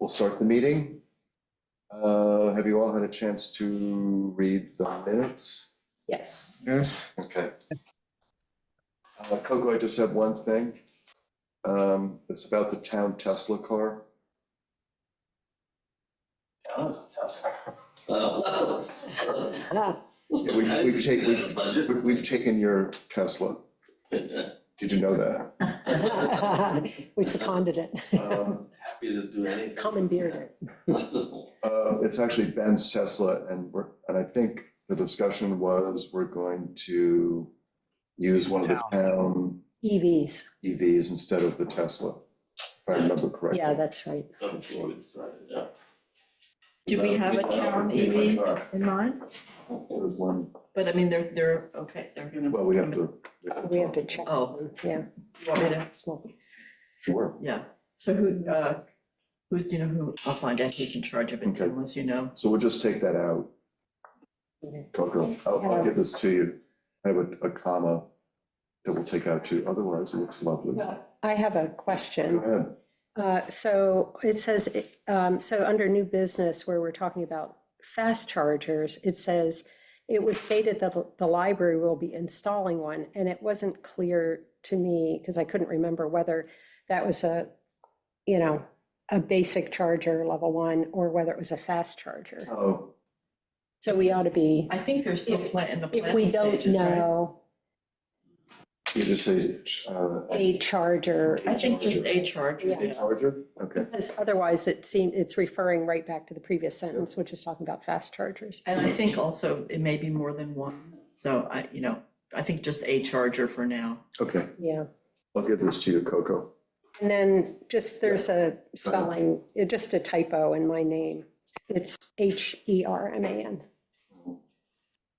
We'll start the meeting. Have you all had a chance to read the minutes? Yes. Yes. Okay. Coco, I just have one thing. It's about the town Tesla car. Oh, it's a Tesla. Yeah, we've taken your Tesla. Did you know that? We seconded it. Happy to do anything. Commandeered it. It's actually Ben's Tesla, and I think the discussion was we're going to use one of the town EVs. EVs instead of the Tesla, if I remember correctly. Yeah, that's right. That's what we decided, yeah. Do we have a town EV in mind? There's one, But I mean, they're, okay, they're gonna. well, we have to. We have to check. Oh. Yeah. You want me to, Small. Sure. yeah, so who's, do you know who, I'll find out who's in charge of it, Okay. unless you know. So we'll just take that out. Coco, I'll give this to you. I have a comma that we'll take out too. Otherwise, it looks lovely. I have a Go question. ahead. So it says, so under new business where we're talking about fast chargers, it says it was stated that the library will be installing one, and it wasn't clear to me because I couldn't remember whether that was a basic charger, level 1, or whether it was a fast charger. Oh, So we ought to be, I think they're still in the if we planning don't stages, right? know you just say, a charger, I think just a charger, Yeah. a charger? Okay. because otherwise it's referring right back to the previous sentence, which is talking about fast chargers. And I think also it may be more than one, so I think just a charger for now. Okay, Yeah. I'll give this to you, Coco. And then just, there's a spelling, just a typo in my name. It's Herman.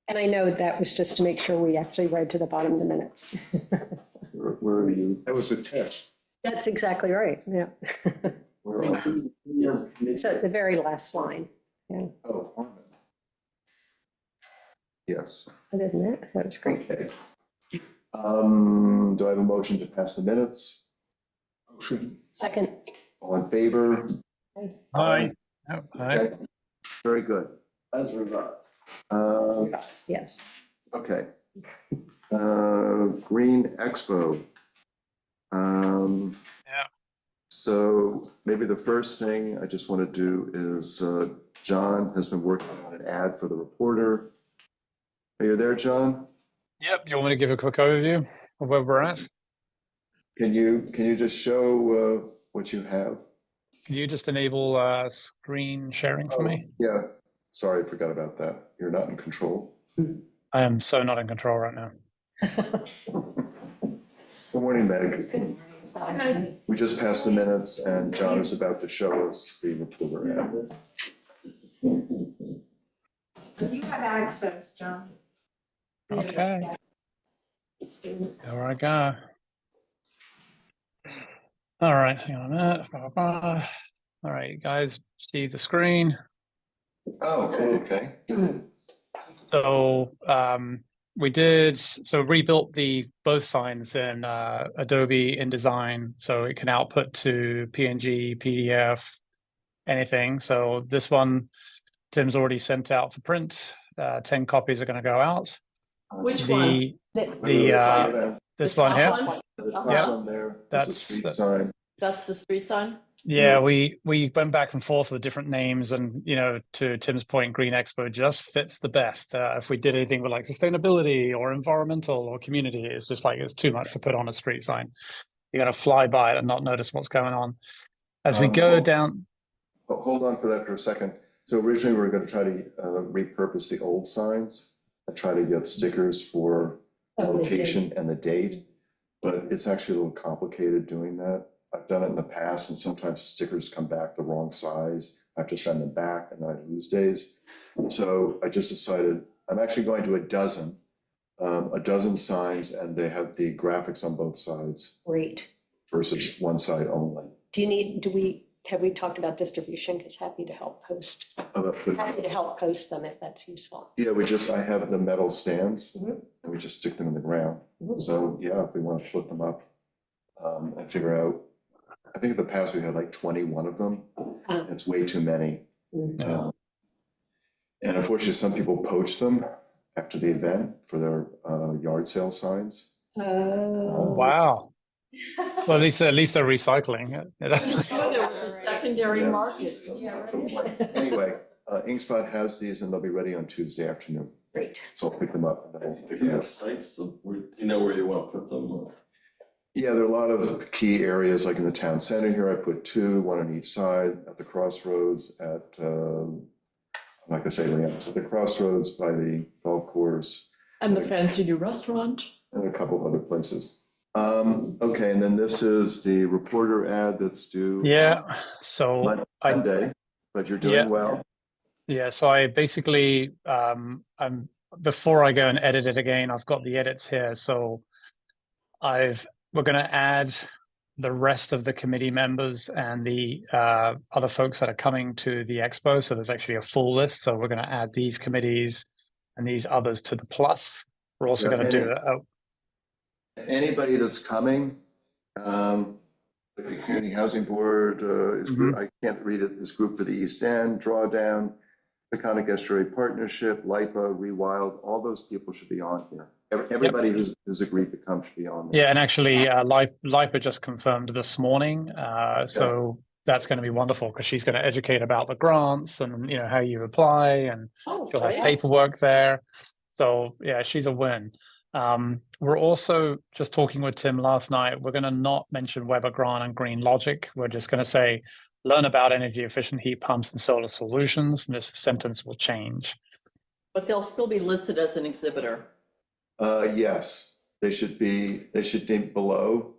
And I know that was just to make sure we actually read to the bottom of the minutes. Where are you? That was a test. That's exactly right, yeah. Where are you? It's at the very last line, Oh, Harmon. Yes. isn't it? That was great. Okay. Do I have a motion to pass the minutes? Second, All in favor? Aye. Aye. Okay. Very good. As revised. yes. Okay. Green Expo. Yeah. So maybe the first thing I just want to do is, John has been working on an ad for the Reporter. Are you there, John? Yep. You want me to give a quick overview of where we're at? Can you just show what you have? Can you just enable screen sharing for me? Yeah, sorry, I forgot about that. You're not in control. I am so not in control right now. Good morning, Meg. We just passed the minutes and John is about to show us the Reporter ad. You have access, John. Okay. There I go. All right, hang on a minute. Blah, blah, blah. All right, you guys see the screen. Oh, okay. So we rebuilt both signs in Adobe InDesign so it can output to PNG, PDF, anything. So this one Tim's already sent out for print. 10 copies are going to go out. Which one? This one here. One? The top Yeah. one there, That's that's the street sign. That's the street sign? Yeah, we went back and forth with different names, and to Tim's point, Green Expo just fits the best. If we did anything with like sustainability or environmental or community, it's just like it's too much to put on a street sign. You're gonna fly by it and not notice what's going on. As we go down, Hold on for that for a second. So originally we were going to try to repurpose the old signs and try to get stickers for location and the date, but it's actually a little complicated doing that. I've done it in the past and sometimes the stickers come back the wrong size. I have to send them back and then I lose days. So I just decided I'm actually going to a dozen signs and they have the graphics on both sides Great. versus one side only. Have we talked about distribution? Because happy to help post them if that's useful. Yeah, I have the metal stands Mhm. and we just stick them in the ground. Mhm. So yeah, if we want to flip them up and figure out I think in the past we had like 21 of them. It's way too many. Yeah. And unfortunately, some people poach them after the event for their yard sale signs. Oh. Wow. Well, at least they're recycling it. Oh, there was a secondary Yes. market. Anyway, Inkspot has these and they'll be ready on Tuesday afternoon. Great. So I'll pick them up. And then we'll pick Do you them have up. sites, do you know where you want to put them? Yeah, there are a lot of key areas, like in the town center here, I put two, one on each side, at the crossroads, I'm not gonna say anything else, at the crossroads by the golf course, And the fancy new restaurant. and a couple of other places. Okay, and then this is the reporter ad that's due. Yeah, so Monday, but you're Yeah. doing well. yeah, so I basically before I go and edit it again, I've got the edits here. So we're going to add the rest of the committee members and the other folks that are coming to the expo. So there's actually a full list. So we're going to add these committees and these others to the plus. We're also Yeah, going to do Anybody that's coming, the Community Housing Board, I can't read it, this group for the East End, Drawdown, the Conic Estuary Partnership, LIPA, Rewild, all those people should be on here. Everybody who's agreed to come should be on there. Yeah, and actually, LIPA just confirmed this morning. So that's going to be wonderful because she's going to educate about the grants and how you apply, and she'll have paperwork there. So yeah, she's a win. We're also just talking with Tim last night. We're going to not mention Weber Grant and Green Logic. We're just going to say, learn about energy efficient heat pumps and solar solutions. And this sentence will change. But they'll still be listed as an exhibitor. Yes, they should be below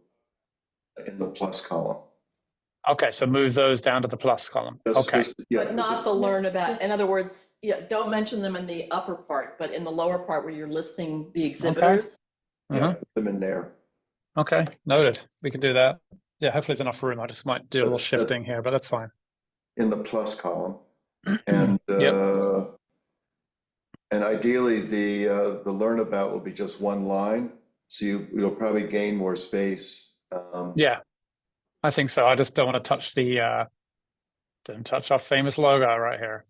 in the plus column. Okay, so move those down to the plus column. Okay. But not the learn about. In other words, don't mention them in the upper part, but in the lower part where you're listing the exhibitors. Yeah, put them in there. Okay, noted. We can do that. Yeah, hopefully there's enough room. I just might do a little That's- shifting here, but that's fine. In the plus column. And and ideally the learn about will be just one line. So you'll probably gain more space. Yeah, I think so. I just don't want to touch don't touch our famous logo right here.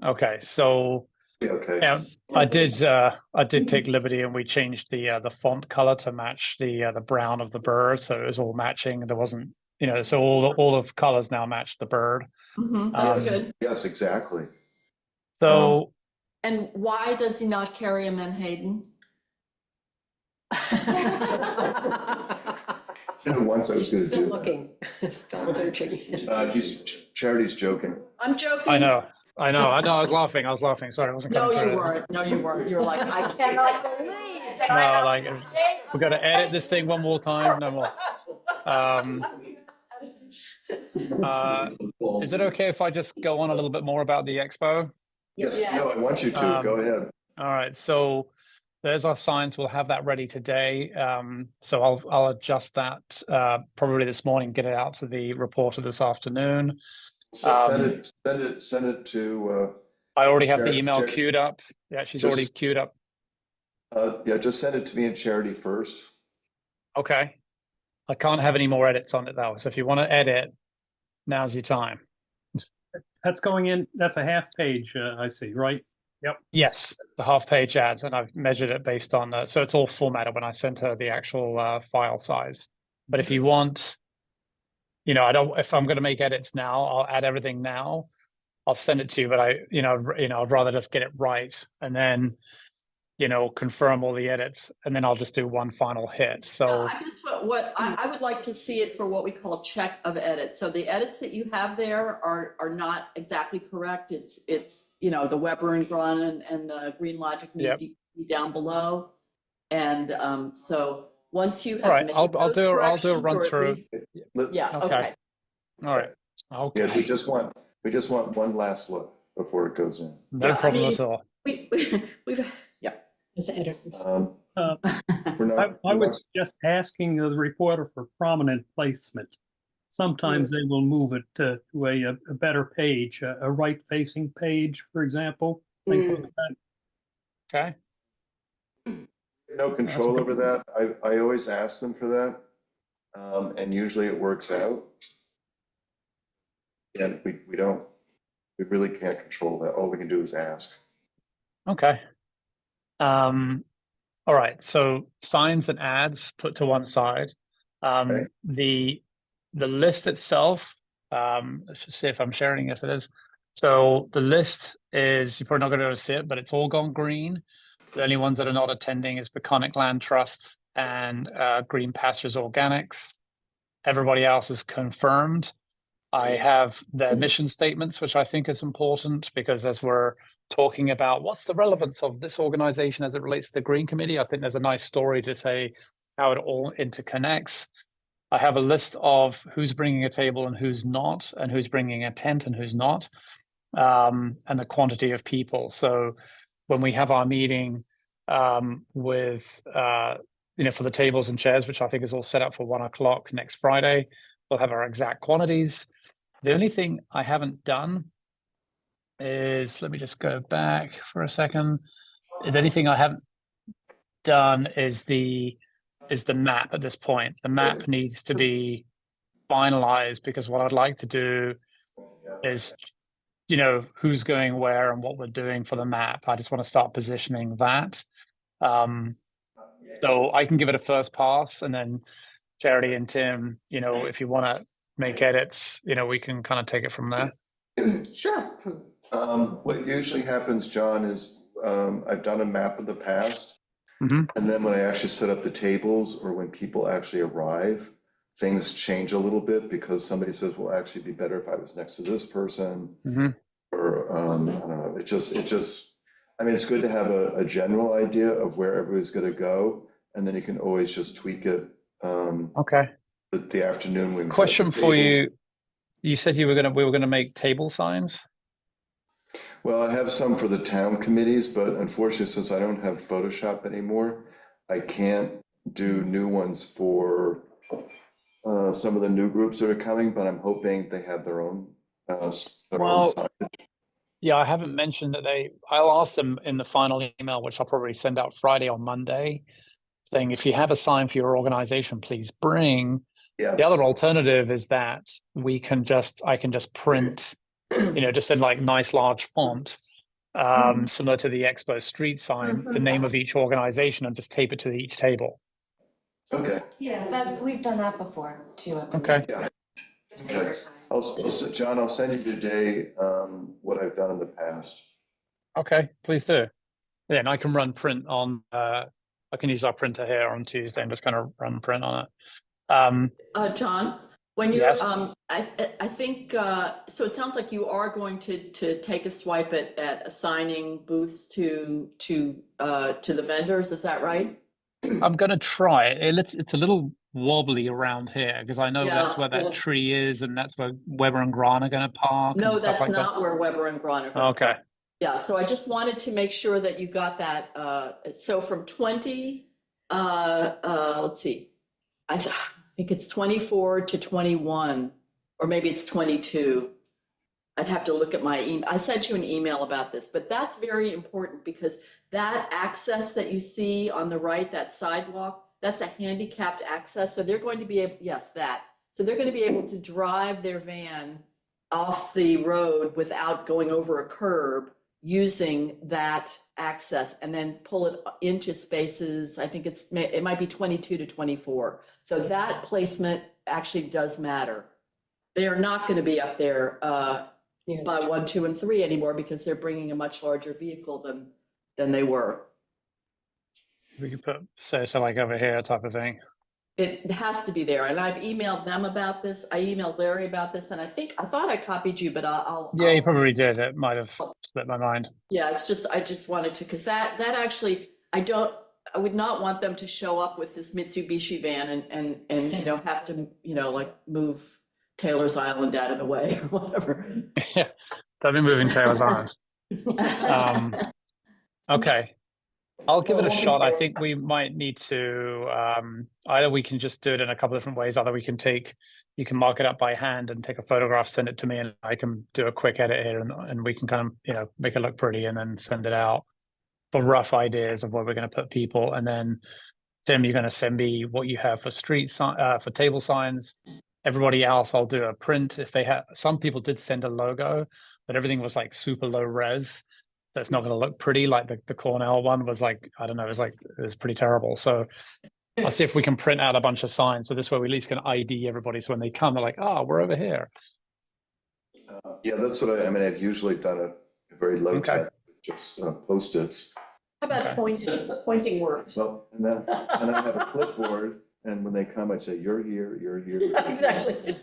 Okay, so Okay. yeah, I did take liberty and we changed the font color to match the brown of the bird, so it was all matching. There wasn't, so all the colors now match the bird. That's good. Yes, exactly. So And why does he not carry a Menhaden? Once I was gonna Still do looking, still searching. Charity's joking. I'm joking. I know. I was laughing. Sorry, I wasn't No, coming you through. weren't. No, you weren't. You're like, I cannot believe that No, like we got to edit this thing one more time. No more. Is it okay if I just go on a little bit more about the expo? Yes, no, I want you to, go ahead. All right, so there's our signs. We'll have that ready today. So I'll adjust that probably this morning, get it out to the reporter this afternoon. So send it to, I already have the Jared- email Jared- queued up. Yeah, she's already queued up. just send it to me and Charity first. Okay. I can't have any more edits on it though. So if you want to edit, now's your time. That's going in, that's a half page, I see, right? Yes, the half page ad, and I've measured it based on, so it's all formatted when I sent her the actual file size. But if you want, if I'm going to make edits now, I'll add everything now. I'll send it to you, but I'd rather just get it right and then, confirm all the edits, and then I'll just do one final hit. So I guess what I would like to see it for what we call check of edits. So the edits that you have there are not exactly correct. It's the Weber and Grant and the Green Logic need to be down below. And so once you have all right, made I'll those do a corrections, run or at through. least- Let- Yeah, Okay. okay. All right. Okay. Yeah, we just want one last look before it goes in. No Yeah, I problem mean- at all. We've As editors. We're not. I was just asking the reporter for prominent placement. Sometimes they will move it to a better page, a right-facing page, for example, things like that. Okay. No control over that. I always ask them for that. And usually it works out. And we really can't control that. All we can do is ask. Okay. All right. So signs and ads put to one side. Okay. The list itself, let's just see if I'm sharing. Yes, it is. So the list is, you're probably not going to be able to see it, but it's all gone green. The only ones that are not attending is Peconic Land Trust and Green Pastures Organics. Everybody else is confirmed. I have their mission statements, which I think is important because as we're talking about what's the relevance of this organization as it relates to the Green Committee, I think there's a nice story to say how it all interconnects. I have a list of who's bringing a table and who's not, and who's bringing a tent and who's not, and the quantity of people. So when we have our meeting with, for the tables and chairs, which I think is all set up for 1 o'clock next Friday, we'll have our exact quantities. The only thing I haven't done is, let me just go back for a second. The only thing I haven't done is the map at this point. The map needs to be finalized because what I'd like to do is, who's going where and what we're doing for the map. I just want to start positioning that. So I can give it a first pass, and then Charity and Tim, if you want to make edits, we can kind of take it from there. Sure. What usually happens, John, is I've done a map in the past. Mhm. And then when I actually set up the tables or when people actually arrive, things change a little bit because somebody says, well, actually it'd be better if I was next to this person. Mhm. Or I don't know, it's good to have a general idea of where everybody's gonna go. And then you can always just tweak it. Okay. The afternoon when. Question for you. You said we were gonna make table signs. Well, I have some for the town committees, but unfortunately, since I don't have Photoshop anymore, I can't do new ones for some of the new groups that are coming, but I'm hoping they have their own Well, signage. Yeah, I haven't mentioned that I'll ask them in the final email, which I'll probably send out Friday or Monday, saying if you have a sign for your organization, please bring. Yes. The other alternative is that I can just print, just in like nice large font, similar to the Expo Street sign, the name of each organization and just tape it to each table. Okay. Yeah, we've done that before too. Okay. Yeah. Okay. John, I'll send you today what I've done in the past. Okay, please do. Yeah, and I can run print on, I can use our printer here on Tuesday and just kind of run print on it. John, when you're, Yes. I think, so it sounds like you are going to take a swipe at assigning booths to the vendors, is that right? I'm going to try it. It's a little wobbly around here because I know that's where that tree is and that's where Weber and Gran are going to park. No, and stuff that's like not where Weber and Braun are. Okay. Yeah, so I just wanted to make sure that you got that. So from 20, let's see, I think it's 24 to 21, or maybe it's 22. I'd have to look at my email. I sent you an email about this, but that's very important because that access that you see on the right, that sidewalk, that's a handicapped access. So they're going to be able, yes, that. So they're going to be able to drive their van off the road without going over a curb using that access and then pull it into spaces. I think it might be 22 to 24. So that placement actually does matter. They are not going to be up there by 1, 2, and 3 anymore because they're bringing a much larger vehicle than they were. We could put, so like over here type of thing. It has to be there. And I've emailed them about this. I emailed Larry about this, and I thought I copied you, but I'll. Yeah, you probably did. It might have slipped my mind. Yeah, I just wanted to, because that actually, I would not want them to show up with this Mitsubishi van and have to, like move Taylor's Island out of the way or whatever. Yeah, they'll be moving Taylor's Island. Okay. I'll give it a shot. I think we might need to, either we can just do it in a couple of different ways. Either you can mark it up by hand and take a photograph, send it to me, and I can do a quick edit here and we can kind of, make it look pretty and then send it out for rough ideas of where we're going to put people. And then Tim, you're going to send me what you have for for table signs. Everybody else, I'll do a print. If they have, some people did send a logo, but everything was like super low res. So it's not going to look pretty. Like the Cornell one was like, I don't know, it was pretty terrible. So I'll see if we can print out a bunch of signs. So this way we at least can ID everybody. So when they come, they're like, oh, we're over here. Yeah, that's what I mean, I've usually done a very low Okay. tech, just Post-its. How about Okay. pointing? Pointing works. Well, and then I have a clipboard, and when they come, I say, you're here, you're here. Exactly.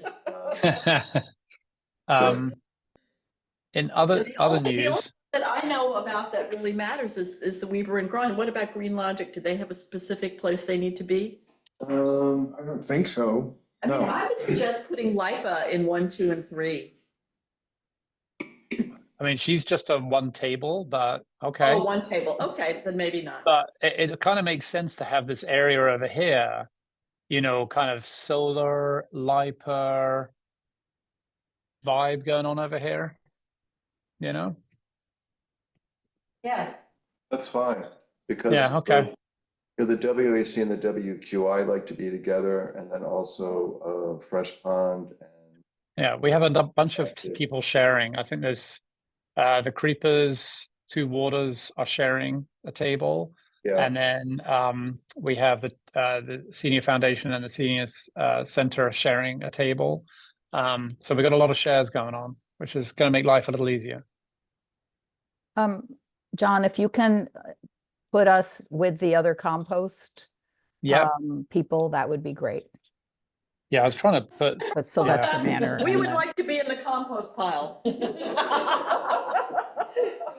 In other The only news, that I know about that really matters is the Weber and Grun. What about Green Logic? Do they have a specific place they need to be? I don't think so. I mean, No. I would suggest putting LIPA in 1, 2, and 3. I mean, she's just on one table, but okay. Oh, one table. Okay, then maybe not. But it kind of makes sense to have this area over here, you know, kind of solar, LIPA vibe going on over here, you know? Yeah, That's fine, because. Yeah, okay. The WAC and the WQI like to be together, and then also Fresh Pond and. Yeah, we have a bunch of That's it. people sharing. I think there's the Creepers, Two Waters are sharing a table. Yeah, And then we have the Senior Foundation and the Seniors Center sharing a table. So we've got a lot of shares going on, which is going to make life a little easier. John, if you can put us with the other compost Yeah, people, that would be great. yeah. I was trying to put. But Sylvester Manor. We and would the- like to be in the compost pile.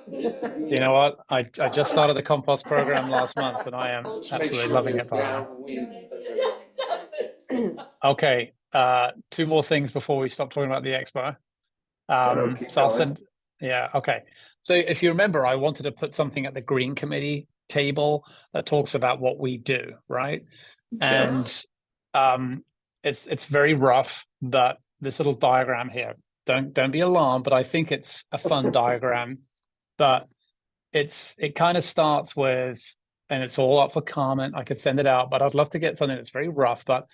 You know what? I just started the compost program last month, and I am absolutely loving it. By now. Okay, 2 more things before we stop talking about the expo. keep So I'll going. send. Yeah. Okay. So if you remember, I wanted to put something at the Green Committee table that talks about what we do, right? Yes. And it's very rough, but this little diagram here, don't be alarmed, but I think it's a fun diagram. But it kind of starts with, and it's all up for comment. I could send it out, but I'd love to get something that's very rough. But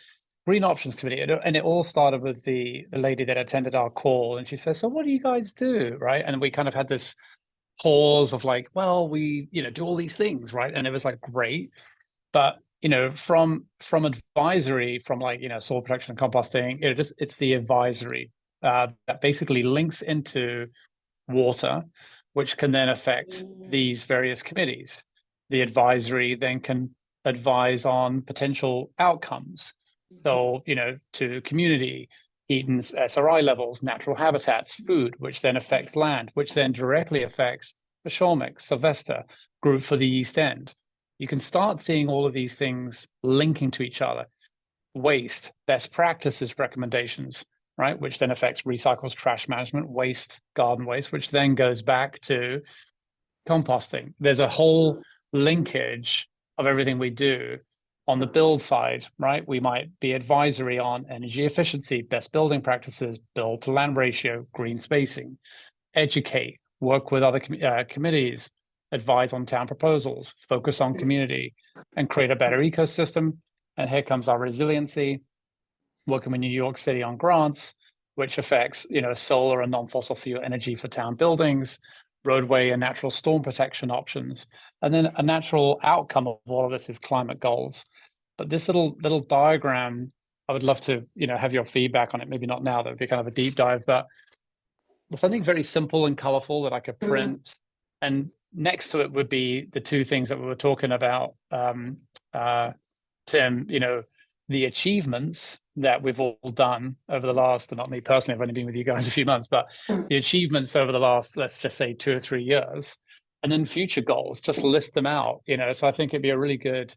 Green Options Committee, and it all started with the lady that attended our call, and she says, "So what do you guys do?" Right? And we kind of had this pause of like, well, we do all these things, right? And it was like great, but from advisory, from like soil protection and composting, it's the advisory that basically links into water, which can then affect these various committees. The advisory then can advise on potential outcomes. So, to community, Eaton's SRI levels, natural habitats, food, which then affects land, which then directly affects the Shawmix, Sylvester group for the East End. You can start seeing all of these things linking to each other. Waste, best practices recommendations, right? Which then affects recycles, trash management, waste, garden waste, which then goes back to composting. There's a whole linkage of everything we do. On the build side, right? We might be advisory on energy efficiency, best building practices, build to land ratio, green spacing, educate, work with other committees, advise on town proposals, focus on community, and create a better ecosystem. And here comes our resiliency, working with New York City on grants, which affects, solar and non-fossil fuel energy for town buildings, roadway and natural storm protection options. And then a natural outcome of all of this is climate goals. But this little diagram, I would love to, have your feedback on it. Maybe not now, that would be kind of a deep dive, but something very simple and colorful that I could print. And next to it would be the 2 things that we were talking about, Tim, the achievements that we've all done over the last, and not me personally, I've only been with you guys a few months, but the achievements over the last, let's just say 2 or 3 years, and then future goals, just list them out, so I think it'd be a really good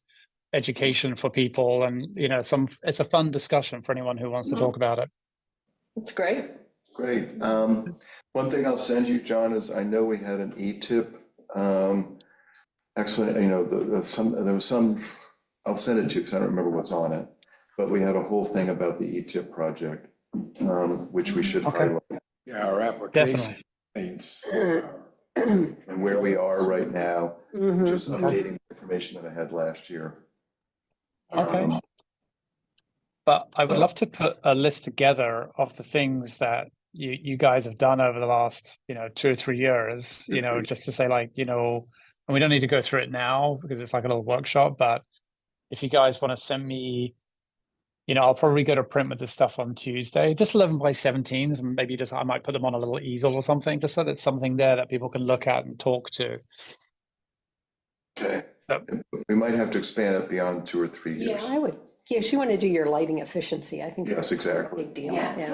education for people, and it's a fun discussion for anyone who wants to talk about it. That's great. Great. One thing I'll send you, John, is I know we had an E-tip. Actually, there was some, I'll send it to you because I don't remember what's on it, but we had a whole thing about the E-tip project, which we should highlight. Yeah, our application Definitely. needs. And where we are right now, Mhm. just updating the information that I had last year. Okay. But I would love to put a list together of the things that you guys have done over the last, 2 or 3 years, just to say like, and we don't need to go through it now because it's like a little workshop, but if you guys want to send me, I'll probably go to print with this stuff on Tuesday, just 11 by 17s, and maybe I might put them on a little easel or something, just so there's something there that people can look at and talk to. Okay, So, we might have to expand it beyond 2 or 3 Yeah, years. I would, if you want to do your lighting efficiency, I think. Yes, that's a exactly. Big deal, Yeah, yeah.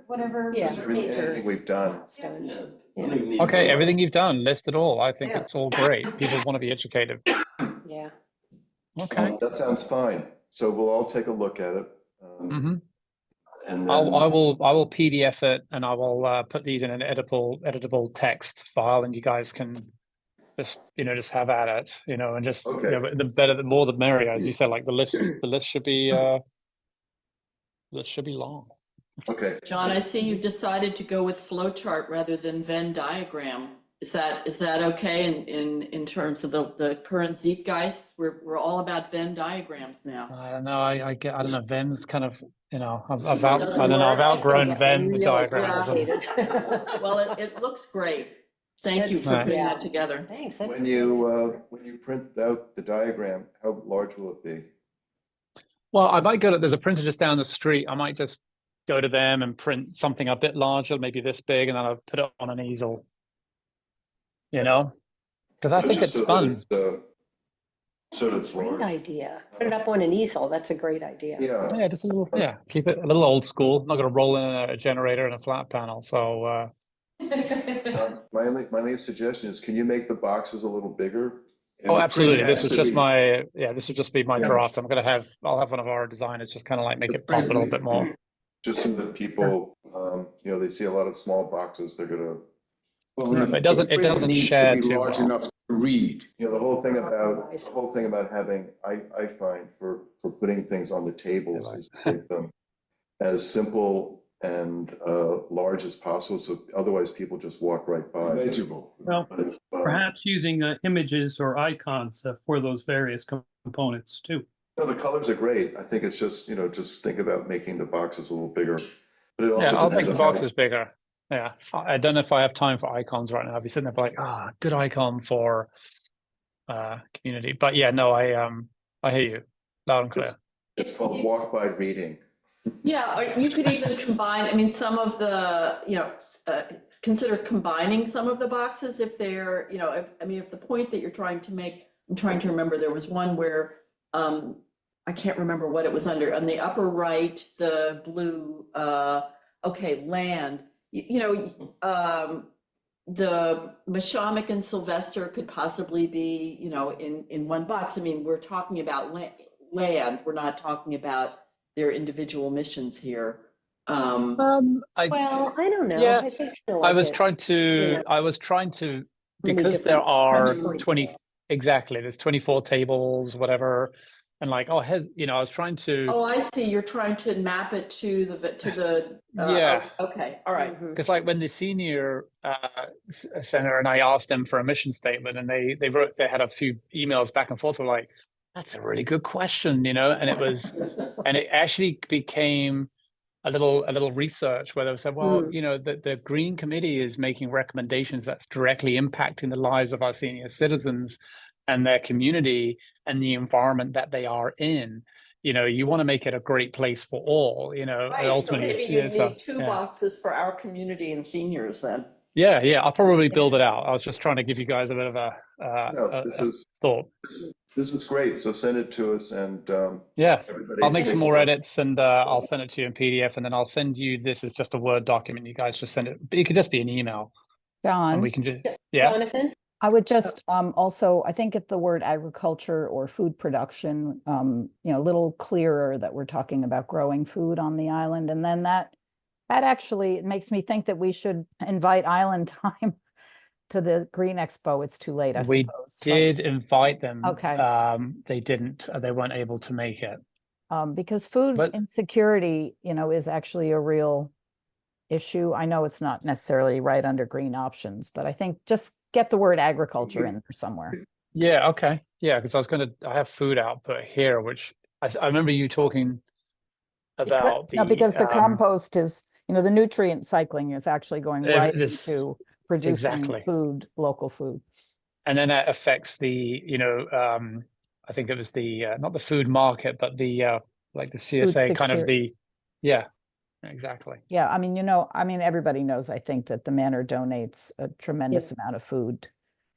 whatever. Yeah. Anything we've done. Milestones. Don't even need okay, to- everything you've done, list it all. I think Yeah. it's all great. People want to be educated. Yeah. Okay. That sounds fine. So we'll all take a look at it. Hmm. And I then, will PDF it and I will put these in an editable text file, and you guys can just have at it, and just Okay. the better, the more the merrier, as you said. Like the list should be long. okay, John, I see you decided to go with flow chart rather than Venn diagram. Is that okay in terms of the current Zeitgeist? We're all about Venn diagrams now. I don't know. I don't know. Ven's kind of I've Doesn't I don't know. I've work. outgrown Yeah, Venn really diagrams. complicated. Well, it looks great. Thank you That's for nice. putting Yeah. that together. Thanks. that's- when you print out the diagram, how large will it be? Well, I might there's a printer just down the street. I might just go to them and print something a bit larger, maybe this big, and then I'll put it on an easel. Because I think Just it's so that fun. it's, so that it's Great large. idea. Put it up on an easel. That's a great idea. Yeah, Yeah, just a little. Yeah, keep it a little old school. Not going to roll in a generator and a flat panel. So my only suggestion is, can you make the boxes a little bigger? And oh, the absolutely. print This has is to just be- this would just be my Yeah. draft. I'll have one of our designers just kind of like make The it pop a print- little bit more. Just so that people, they see a lot of small boxes, they're gonna, Well, It doesn't- the print doesn't needs to share be too large well. enough to read. the whole thing about having, I find for putting things on the tables is to make them as simple and large as possible, so otherwise people just walk right by. Legible. Well, But if, Perhaps using images or icons for those various components too. no, the colors are great. I think it's just, just think about making the boxes a little bigger. But it also Yeah, I'll make depends the on how- boxes bigger. Yeah, I don't know if I have time for icons right now. I'll be sitting there like, good icon for community. But yeah, no, I hear you loud and clear. It's called walk by reading. Yeah, or you could even combine, some of the, consider combining some of the boxes if they're, if the point that you're trying to make, I'm trying to remember, there was one where, I can't remember what it was under, on the upper right, the blue, land, the Mashamik and Sylvester could possibly be, in one box. We're talking about land, we're not talking about their individual missions here. Well, I don't know. Yeah, I think still I like was it. trying to, Yeah. Many because there different are countries. 20, exactly, there's 24 tables, whatever. And like, I was trying to, Oh, I see, you're trying to map it to the. Yeah. Okay, all right. Mhm. because like when the senior center and I asked them for a mission statement, and they had a few emails back and forth, were like, that's a really good question, and it was, and it actually became a little research where they said, well, the Green Committee is making recommendations that's directly impacting the lives of our senior citizens and their community and the environment that they are in. You want to make it a great place for all, and Right, so ultimately, maybe you so, need two yeah. boxes for our community and seniors then. Yeah, I'll probably build it out. I was just trying to give you guys a bit of No, this a is, thought. this is great. So send it to us and, Yeah, everybody. I'll make some more edits and I'll send it to you in PDF, and then I'll send you this as just a Word document. You guys just send it. It could just be an email, and John, we can just Jonathan? I would just also, I think if the word agriculture or food production, a little clearer that we're talking about growing food on the island. And then that actually, it makes me think that we should invite Island Time to the Green Expo. It's too late, I We suppose. did invite them. Okay. They didn't. They weren't able to make it. Because food But- insecurity, is actually a real issue. I know it's not necessarily right under green options, but I think just get the word agriculture in there somewhere. Yeah. Okay. Yeah, because I have food output here, which I remember you talking about No, because the the, compost is, the nutrient cycling is actually going right this, into producing exactly. food, local food. and then that affects the, I think it was the, not the food market, but the, like the CSA kind of security. yeah, exactly. Yeah, I mean, everybody knows, I think, that the Manor donates a tremendous amount of food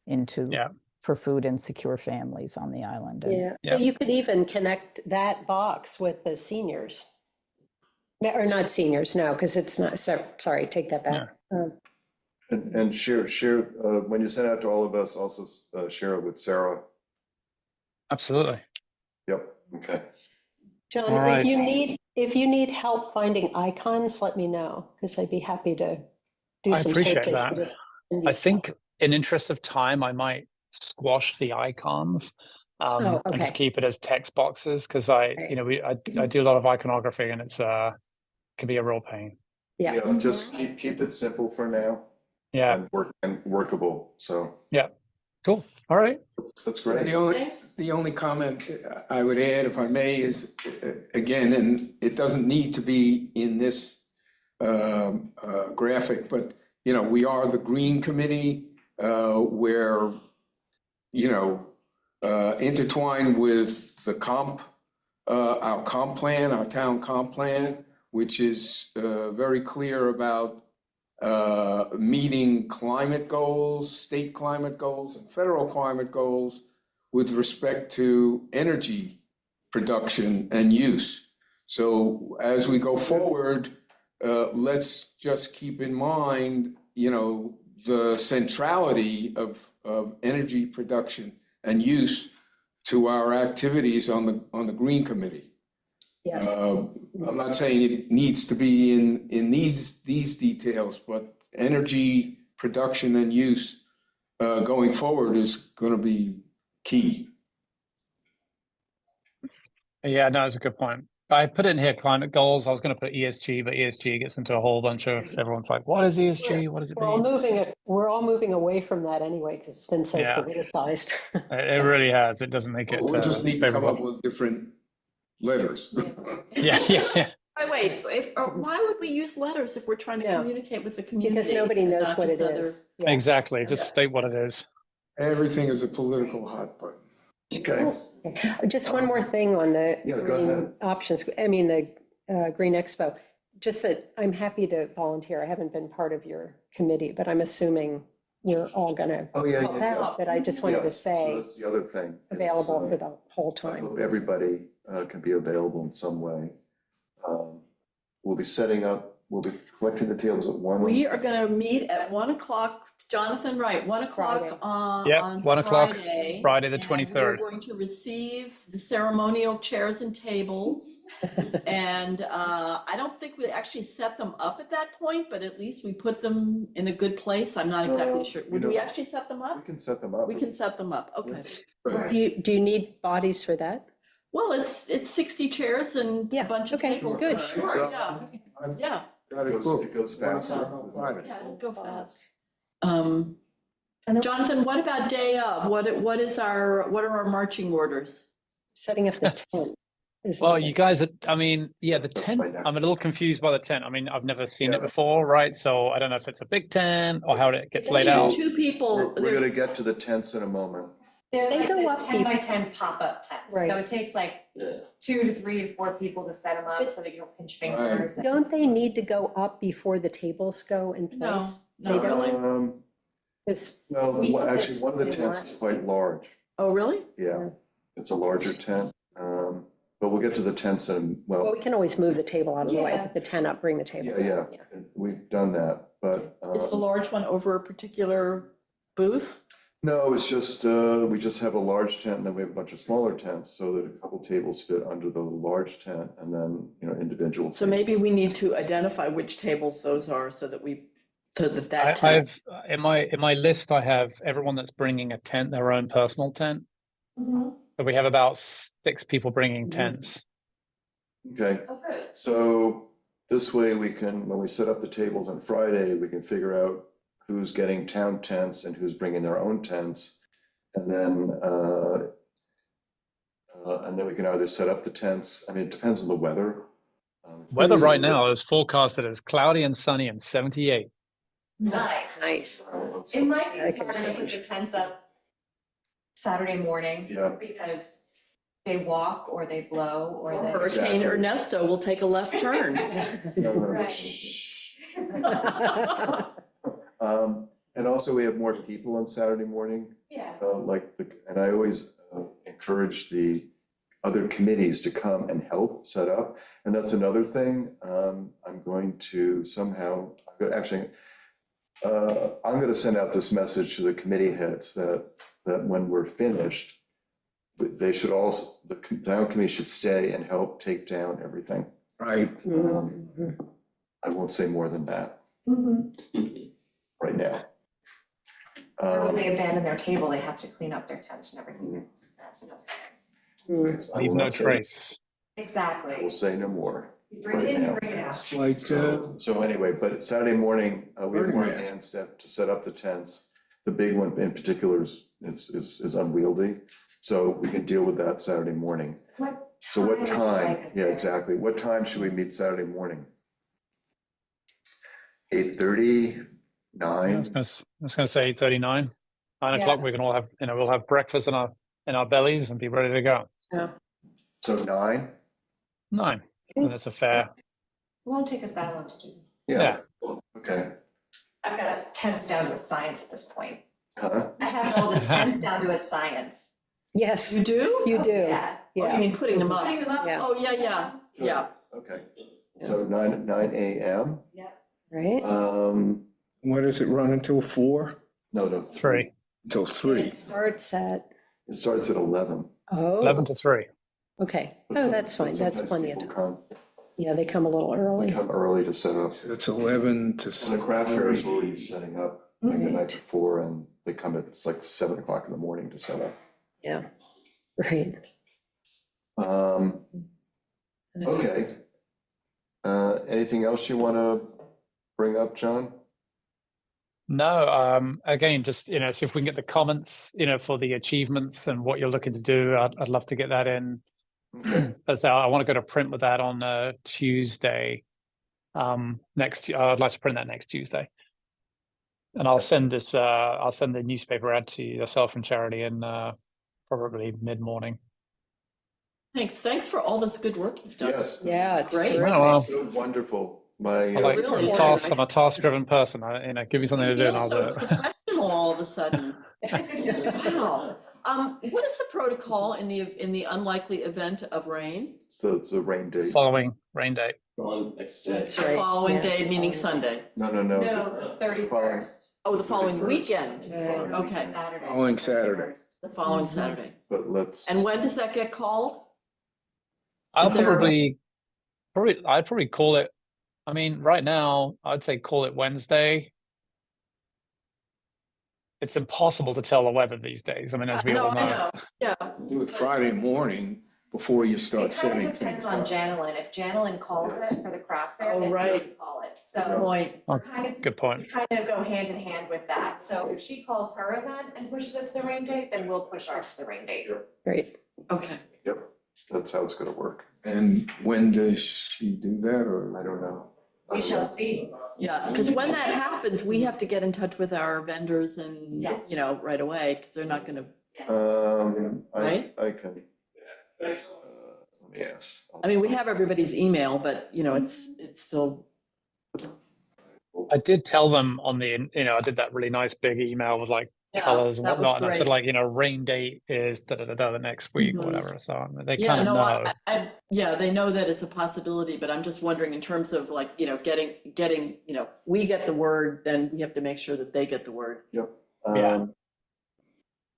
into, Yeah. for food insecure families on the island. And Yeah, Yeah. so you could even connect that box with the seniors. Or not seniors, no, because it's not, sorry, take that back. And share, when you send it out to all of us, also share it with Sarah. Absolutely. Yep, okay. John, All right. if you need help finding icons, let me know, because I'd be happy to do I some appreciate searches. that. and just send you I think stuff. in interest of time, I might squash the icons Oh, and just okay. keep it as text boxes because Right. I do a lot of iconography and it's can be a real pain. Yeah. Just keep it simple for now. Yeah. And workable, so Yeah. Cool. All right. that's great. The only comment I would add, if I may, is, again, and it doesn't need to be in this graphic, but, we are the Green Committee, where, intertwined with the our comp plan, our town comp plan, which is very clear about meeting climate goals, state climate goals, and federal climate goals with respect to energy production and use. So as we go forward, let's just keep in mind, the centrality of energy production and use to our activities on the Green Committee. Yes. I'm not saying it needs to be in these details, but energy production and use going forward is going to be key. Yeah, no, it's a good point. I put in here climate goals. I was going to put ESG, but ESG gets into a whole bunch of everyone's like, what is ESG? What does it We're all mean? moving away from that anyway, because it's been so Yeah. politicized. It really has. It doesn't make it We just need to come up favorable. with different letters. Yeah. Wait, why would we use letters if we're trying to No. communicate with the community? Because nobody and knows not what just it other- is. Yeah. Exactly. Just state what it is. Everything is a political hot button. Okay, Just one more thing on the Yeah, go green ahead. options, the Green Expo. Just that I'm happy to volunteer. I haven't been part of your committee, but I'm assuming you're all gonna oh, yeah, help yeah, yeah. out. But I just wanted to Yes, so say that's the other thing. available So for the whole I time. hope everybody can be available in some way. We'll be we'll be collecting the tables at 1. We are gonna meet at 1:00, Jonathan, right, 1:00 Friday. Yep, on 1 o'clock, Friday. Friday the and 23rd. We're going to receive the ceremonial chairs and tables. And I don't think we actually set them up at that point, but at least we put them in a good place. I'm not exactly sure. Would we actually set them We up? can set them up. We can set them up, okay. Do you need bodies for that? Well, it's 60 chairs and a Yeah, bunch of okay, tables. good. Sure, yeah, It goes fast. yeah, it'll go fast. Jonathan, what about day of? What are our marching orders? Setting up the tent. is- Well, you guys are, the tent, right now. I'm a little confused by the tent. I've never seen it Yeah. before, right? So I don't know if it's a big tent or how it gets It's laid two- out. Two people. We're gonna get to the tents in a moment. They're They like go the up 10 by 10 pop-up tents, Right. so it takes like Yeah. 2 to 3 to 4 people to set them up so that you don't pinch fingers. and- Don't they need to go up before the tables go in No, place? no, They don't? really. 'Cause No, We did actually, this one of the in tents last- is quite large. Oh, really? Yeah, it's a larger tent. But we'll get to the tents in, well, we can always move the table out of the way, Yeah. put the tent up, bring the table yeah, down. we've done that, but. Is the large one over a particular booth? No, it's just, we just have a large tent and then we have a bunch of smaller tents so that a couple tables fit under the large tent and then, individual. So maybe we need to identify which tables those are so that that. I've in my list, I have everyone that's bringing a tent, their own personal tent. Mhm. So we have about 6 people bringing Mhm. tents. Okay, Oh, good. so this way we can, when we set up the tables on Friday, we can figure out who's getting town tents and who's bringing their own tents. And then And then we can either set up the tents, I mean, it depends on the weather. Weather right now is forecasted as cloudy and sunny and 78. Nice. Nice. It might be That can smarter to put the change. tents up Saturday morning. Yeah. Because they walk or they blow or they. Hurricane Ernesto will take a left turn. And also we have more people on Saturday morning, Yeah. and I always encourage the other committees to come and help set up. And that's another thing, I'm going to somehow, actually, I'm gonna send out this message to the committee heads that when we're finished, they should also, the town committee should stay and help take down everything. Right. I won't say more than that Mhm. right now. Or when they abandon their table, they have to clean up their tent and everything else. That's another thing. I Leave will no not say- trace. I Exactly. will say no more. You bring it in, you bring it out. Like, So anyway, but Saturday morning, we have more Burning Man. hands to set up the tents. The big one in particular is unwieldy, so we can deal with that Saturday morning. So what would you time? like us Yeah, there? exactly. What time should we meet Saturday morning? 8:30, I 9? was gonna say 8:39, 9 o'clock. Yeah. We can all have, we'll have breakfast in our bellies and be ready to go. So 9? 9. And that's a fair. It won't take us that long to do. Yeah. Okay. I've got tents down to a science at this point. Huh? I have all the tents down to a science. Yes, You do? you do. Yeah. Oh, you Yeah. mean putting them up? Putting them up. Yeah. Oh, yeah. Okay. So 9 AM? Right? what does it run until 4? No, 3. Until 3? It starts at, It starts at 11. oh, 11 to 3. okay. But Oh, some- that's but fine. That's sometimes plenty of people time. come- Yeah, they come a little They early. come early to set up. It's 11 to. And the craft fair is already setting up like the night Right. before, and they come at, it's like 7 o'clock in the morning to set up. Yeah, right. Okay. Anything else you want to bring up, John? No, again, just, see if we can get the comments, for the achievements and what you're looking to do. I'd love to get that in. Okay. So I want to go to print with that on Tuesday. I'd like to print that next Tuesday. And I'll send the newspaper ad to yourself and Charity in probably mid-morning. Thanks for all this good work you've done. Yes. Yeah, it's Great. terrific. Oh, well. So wonderful. My, I like, Really I'm a task-driven person. Give me something You to do and feel I'll so do it. professional all of a sudden. Wow. What is the protocol in the unlikely event of rain? so it's a rain date. Following rain date. On next day. That's The right. following Yeah. day, meaning Sunday. No. No, the 31st. Oh, the following 31st. weekend. Yeah. Okay. Saturday. Following Saturday. The following Saturday. But let's. And when does that get called? I'd Is there- probably call it, right now, I'd say call it Wednesday. It's impossible to tell the weather these days. As we No, all know. I know. Yeah. Do it Friday morning before you start It kind setting of depends things on up. Janelyn. If Janelyn calls it for the craft fair, Oh, then we right. can call it. Good So point. we're kind of, Good point. we kind of go hand in hand with that. So if she calls her event and pushes it to the rain date, then we'll push ours to the rain date. Great. Okay. Yep, that's how it's gonna work. And when does she do that, or? I don't know. We shall see. Yeah, because when that happens, we have to get in touch with our vendors and, Yes. right away, because they're not gonna, I Right? can. Let me ask. we have everybody's email, but, it's still, I did tell them on the, I did that really nice big email with like yeah, colors and that was whatnot. And I said great. rain date is the next week or Mhm. whatever. So they Yeah, kind of no, know. yeah, they know that it's a possibility, but I'm just wondering in terms of like, getting, we get the word, then we have to make sure that they get the word. Yeah.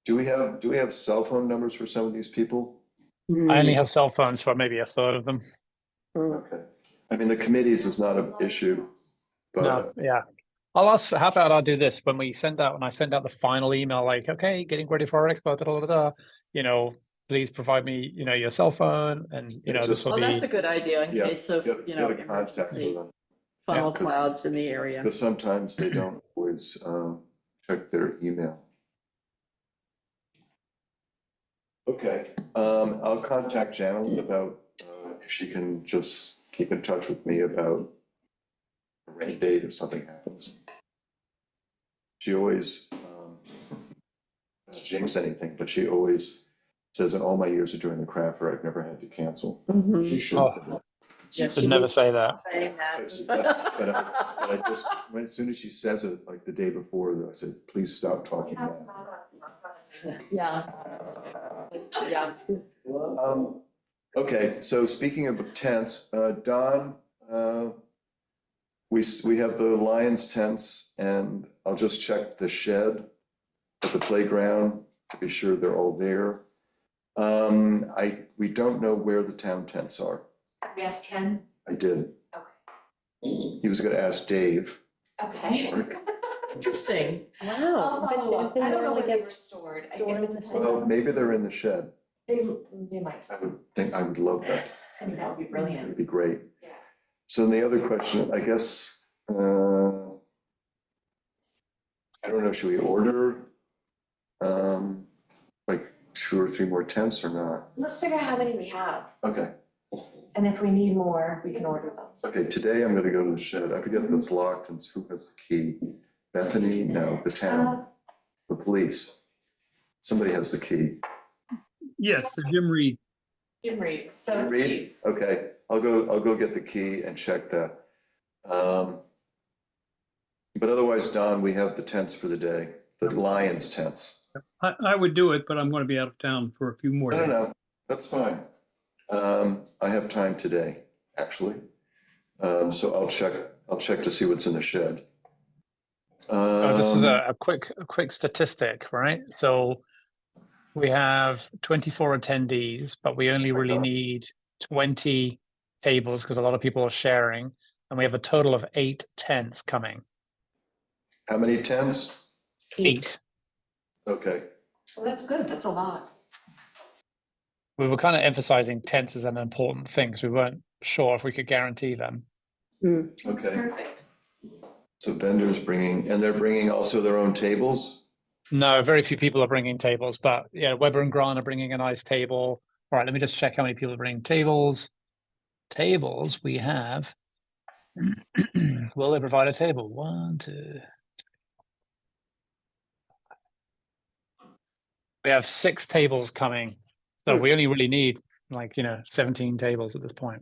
Do we have cell phone numbers for some of these people? I only have cell phones for maybe a third of them. Okay. The committees is not an issue, No, but yeah. I'll ask, how about I do this when I send out the final email, like, okay, getting ready for our expo, please provide me, your cell phone and, Yeah, this just- will Oh, that's a be, good idea in Yeah, case of, get a contact emergency with them. funnel Yeah, 'cause- clouds in the area. Because sometimes they don't always check their email. Okay, I'll contact Janet about, if she can just keep in touch with me about a rain date if something happens. She always, doesn't jinx anything, but she always says in all my years of doing the craft fair, I've never had to cancel. She should. Oh, should never say that. Saying But I just, as soon as she says it, like the day before, I said, please stop talking now. Yeah. Yeah. Okay, so speaking of tents, Don, we have the Lions tents, and I'll just check the shed at the playground to be sure they're all there. We don't know where the town tents are. We asked Ken. I did. Okay. He was gonna ask Dave. Okay. Interesting. Wow. I'll follow up. I don't know where they were Gets stored. stored in the same- Well, maybe they're in the shed. They might. I would love that. I mean, that would be brilliant. It'd be great. Yeah. So the other question, I guess, I don't know, should we order like 2 or 3 more tents or not? Let's figure out how many we have. Okay, And if we need more, we can order them. okay, today I'm gonna go to the shed. I forget if it's locked and who has the key. Bethany? No, the town, the police. Somebody has the key. Yes, Jim Reed. Jim Reed. So Reed? Okay, I'll go get the key and check that. But otherwise, Don, we have the tents for the day, the Lions tents. I would do it, but I'm going to be out of town for a few more days. No, that's fine. I have time today, actually. So I'll check to see what's in the shed. This is a quick statistic, right? So we have 24 attendees, but we only really need 20 tables because a lot of people are sharing, and we have a total of 8 tents coming. How many tents? 8. Okay, well, that's good. That's a lot. We were kind of emphasizing tents as an important thing because we weren't sure if we could guarantee them. That's okay. perfect. So vendors and they're bringing also their own tables? No, very few people are bringing tables, but yeah, Weber and Grant are bringing a nice table. All right, let me just check how many people are bringing tables. Tables, we have. Will they provide a table? 1, 2. We have 6 tables coming, so we only really need 17 tables at this point.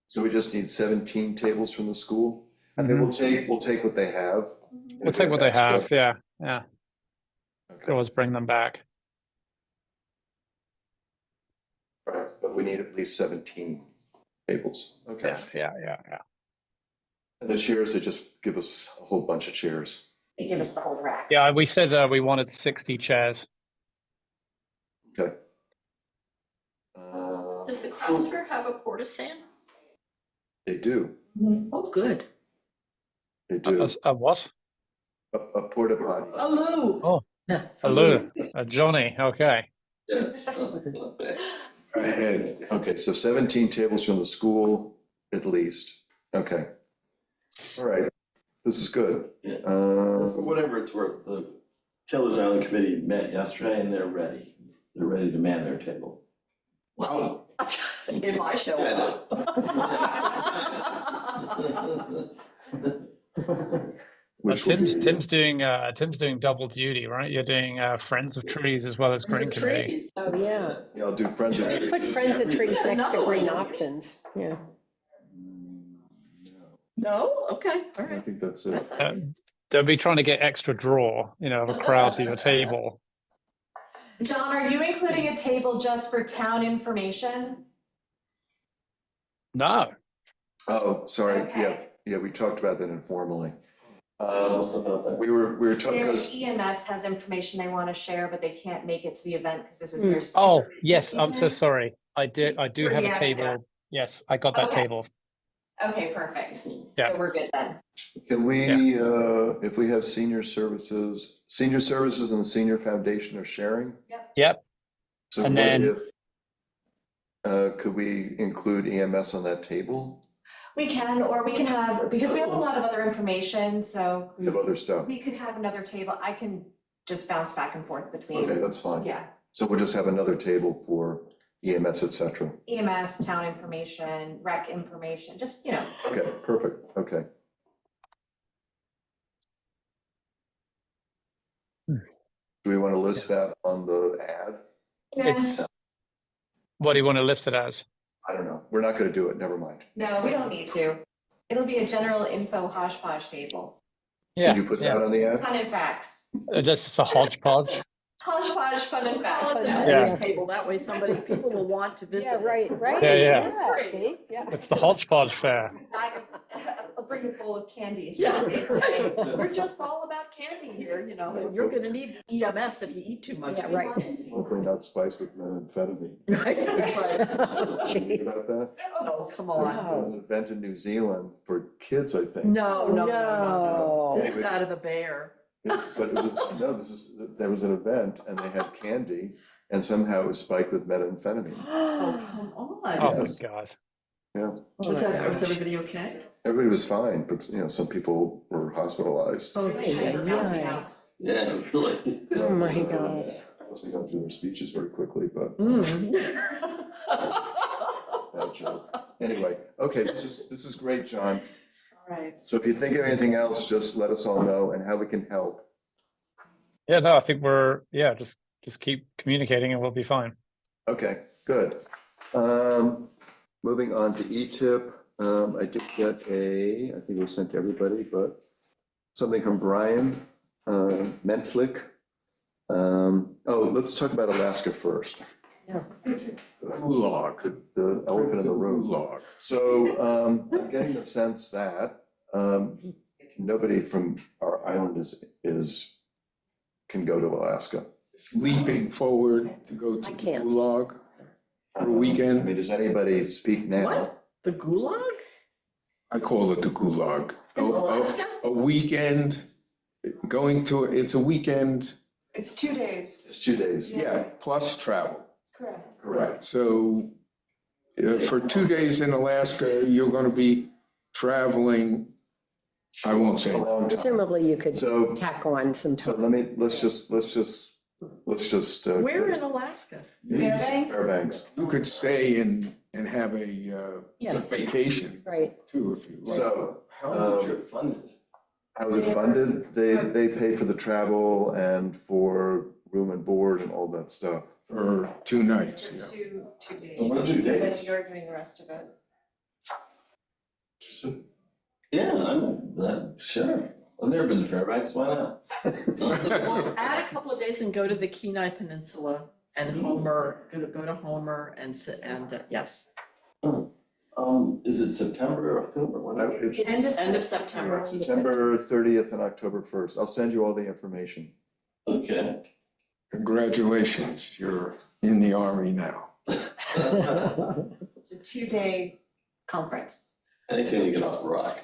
So we just need 17 tables from the school? I mean, we'll take what they have. We'll take what they have. Yeah. Okay. Could always bring them back. Right, but we need at least 17 tables. Okay. Yeah. And the chairs, they just give us a whole bunch of chairs. They give us the whole rack. Yeah, we said we wanted 60 chairs. Okay. Does the craft fair have a porta san? They do, Oh, good. they do. A what? A porta potty. A loo. Oh. Hello, Johnny. Okay. Yes. Okay, so 17 tables from the school at least. Okay. All right, this is good. Yeah. For whatever it's worth, the Taylor's Island Committee met yesterday and they're ready. They're ready to man their table. Well, if I show up. Which will be- Tim's doing double duty, right? You're doing Friends of Trees as well as Green Committee. Trees. Oh, yeah. Yeah, I'll do Friends of Just Trees. put Friends of Trees next to No. Green Options. Yeah. No? Okay, all I right. think that's it. They'll be trying to get extra draw, of a crowd to your table. Don, are you including a table just for town information? No. Oh, sorry, Okay. yeah, we talked about that informally. Also about that. We were talking, EMS has information they want to share, but they can't make it to the event because this is their. Oh, start yes, I'm so season. sorry. I do have a Yeah, table. yeah. Yes, I got that Okay. table. Okay, perfect. Yeah. So we're good then. can we, if we have senior services and the senior foundation are sharing? Yep. So And what then- if, could we include EMS on that table? We can, or we can have, because we have a lot of other information, so We have other stuff. we could have another table. I can just bounce back and forth between. Okay, that's fine. Yeah, So we'll just have another table for EMS, et cetera. EMS, town information, rec information, just, you know, Okay, perfect, okay. Do we want to list that on the ad? It's, what do you want to list it as? I don't know. We're not going to do it. Never mind. no, we don't need to. It'll be a general info hodgepodge table. Yeah, Can you put that on the ad? Fun and facts. That's just a hodgepodge. Hodgepodge, fun and Call facts. it the Yeah. messaging table, that way people will want to visit. Yeah, right, right. Yeah, yeah. Yeah, see? Yeah. It's the hodgepodge fair. I'll bring a bowl of candies. Yeah, right. We're just all about candy here, you know, and you're gonna need EMS if you eat too much. Yeah, right. Hopefully not spiced with methamphetamine. Right, right. Oh, Think geez. about that? Oh, come on. There was an event in New Zealand for kids, I think. No, no, no, no, no. No. This is out of the bear. But it was, no, there was an event and they had candy and somehow it was spiked with methamphetamine. Oh, come Oh on. my Yes. God. Yeah, Was everybody okay? everybody was fine, but some people were hospitalized. Oh, Right. House. Yeah, really. Oh, my God. I wasn't going to do their speeches very quickly, but bad joke. Anyway, okay, this is great, John. Right. So if you think of anything else, just let us all know and how we can help. Yeah, no, I think just keep communicating and we'll be fine. Okay, good. Moving on to ETIP, I did get I think it was sent to everybody, but something from Brian Mentlick. Let's talk about Alaska first. Gulag. The elephant in the room. Gulag. So I'm getting the sense that nobody from our island can go to Alaska. Leaping forward to go to I the can't. Gulag for a I weekend. mean, does anybody speak now? What? The gulag? I call it the Gulag. In Alaska? A weekend, it's a weekend, It's 2 days. It's 2 days. yeah, plus travel. Correct. Correct. So for 2 days in Alaska, you're going to be traveling, I won't say, A long time. Presumably you could So, tack on some. so let's just. Where in Alaska? Fairbanks? Fairbanks. you could stay and have a Yeah. vacation Right. too, if you like. So, How's the trip funded? how is it funded? They pay for the travel and for room and board and all that stuff. For 2 nights, yeah. Two days. Oh, 2 So then days. you're doing the rest of it. Yeah, I'm sure. I've never been to Fairbanks, why not? Well, add a couple of days and go to the Kenai Peninsula and Homer, go to Homer and yes, Is it September or October? When is it? It's end of September. September 30th and October 1st. I'll send you all the information. Okay. Congratulations, you're in the Army now. It's a 2-day conference. Anything to get off the rock.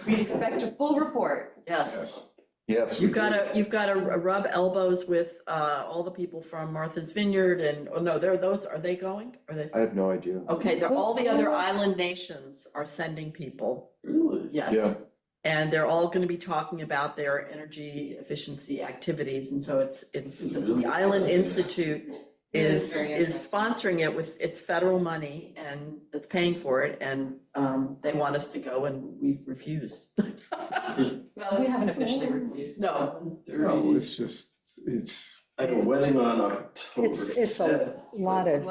We expect a full report. Yes. Yes. we You've do. got to rub elbows with all the people from Martha's Vineyard and, oh no, are they going? Are they? I have no idea. Okay, all the other island nations are sending people, Really? Yeah. yes. And they're all gonna be talking about their energy efficiency activities, and so it's This is the really Island interesting. Institute It is is very sponsoring it with its federal money and it's paying for it, and they want us to go and we've refused. Well, we haven't officially refused. No, No, it's, I have a wedding on October It's a 5th. lot of